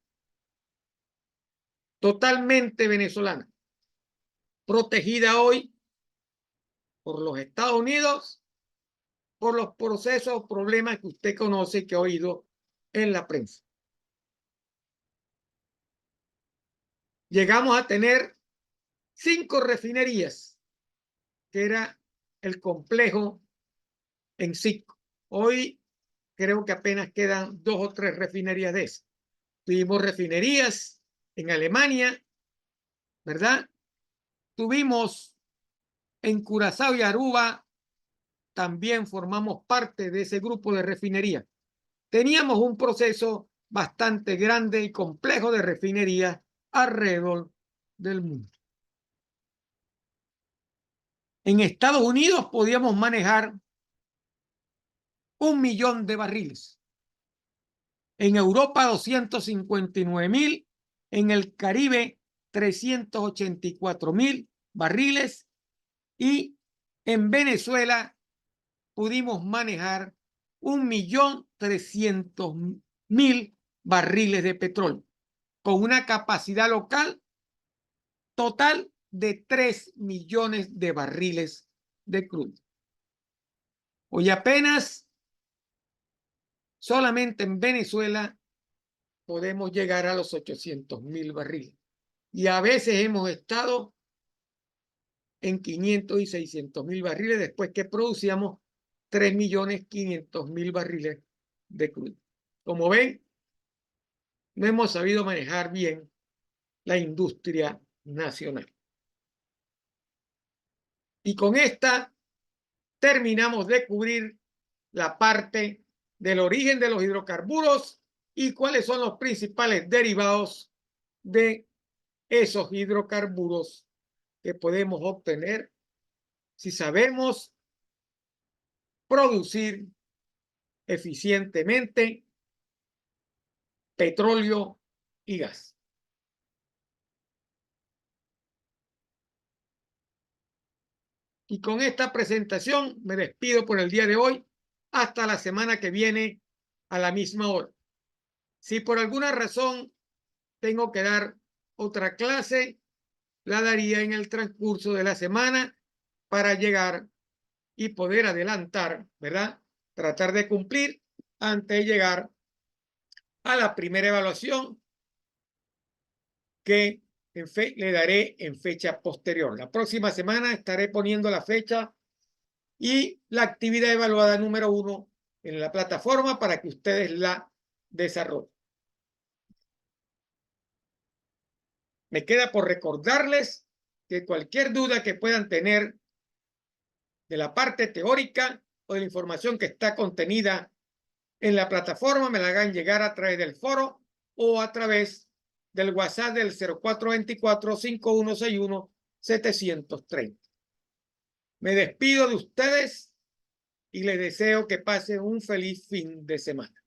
Totalmente venezolana, protegida hoy por los Estados Unidos, por los procesos o problemas que usted conoce y que ha oído en la prensa. Llegamos a tener 5 refinerías, que era el complejo en CITGO. Hoy creo que apenas quedan 2 o 3 refinerías de esas. Tuvimos refinerías en Alemania, ¿verdad? Tuvimos en Curazao y Aruba, también formamos parte de ese grupo de refinería. Teníamos un proceso bastante grande y complejo de refinería alrededor del mundo. En Estados Unidos podíamos manejar 1 millón de barriles. En Europa 259.000, en el Caribe 384.000 barriles, y en Venezuela pudimos manejar 1.300.000 barriles de petróleo, con una capacidad local total de 3 millones de barriles de crudo. Hoy apenas solamente en Venezuela podemos llegar a los 800.000 barriles. Y a veces hemos estado en 500 y 600.000 barriles después que producíamos 3.500.000 barriles de crudo. Como ven, no hemos sabido manejar bien la industria nacional. Y con esta terminamos de cubrir la parte del origen de los hidrocarburos y cuáles son los principales derivados de esos hidrocarburos que podemos obtener si sabemos producir eficientemente petróleo y gas. Y con esta presentación me despido por el día de hoy. Hasta la semana que viene a la misma hora. Si por alguna razón tengo que dar otra clase, la daría en el transcurso de la semana para llegar y poder adelantar, ¿verdad? Tratar de cumplir antes de llegar a la primera evaluación que le daré en fecha posterior. La próxima semana estaré poniendo la fecha y la actividad evaluada número 1 en la plataforma para que ustedes la desarrollen. Me queda por recordarles que cualquier duda que puedan tener de la parte teórica o de la información que está contenida en la plataforma me la hagan llegar a través del foro o a través del WhatsApp del 0424-5161-730. Me despido de ustedes y les deseo que pasen un feliz fin de semana.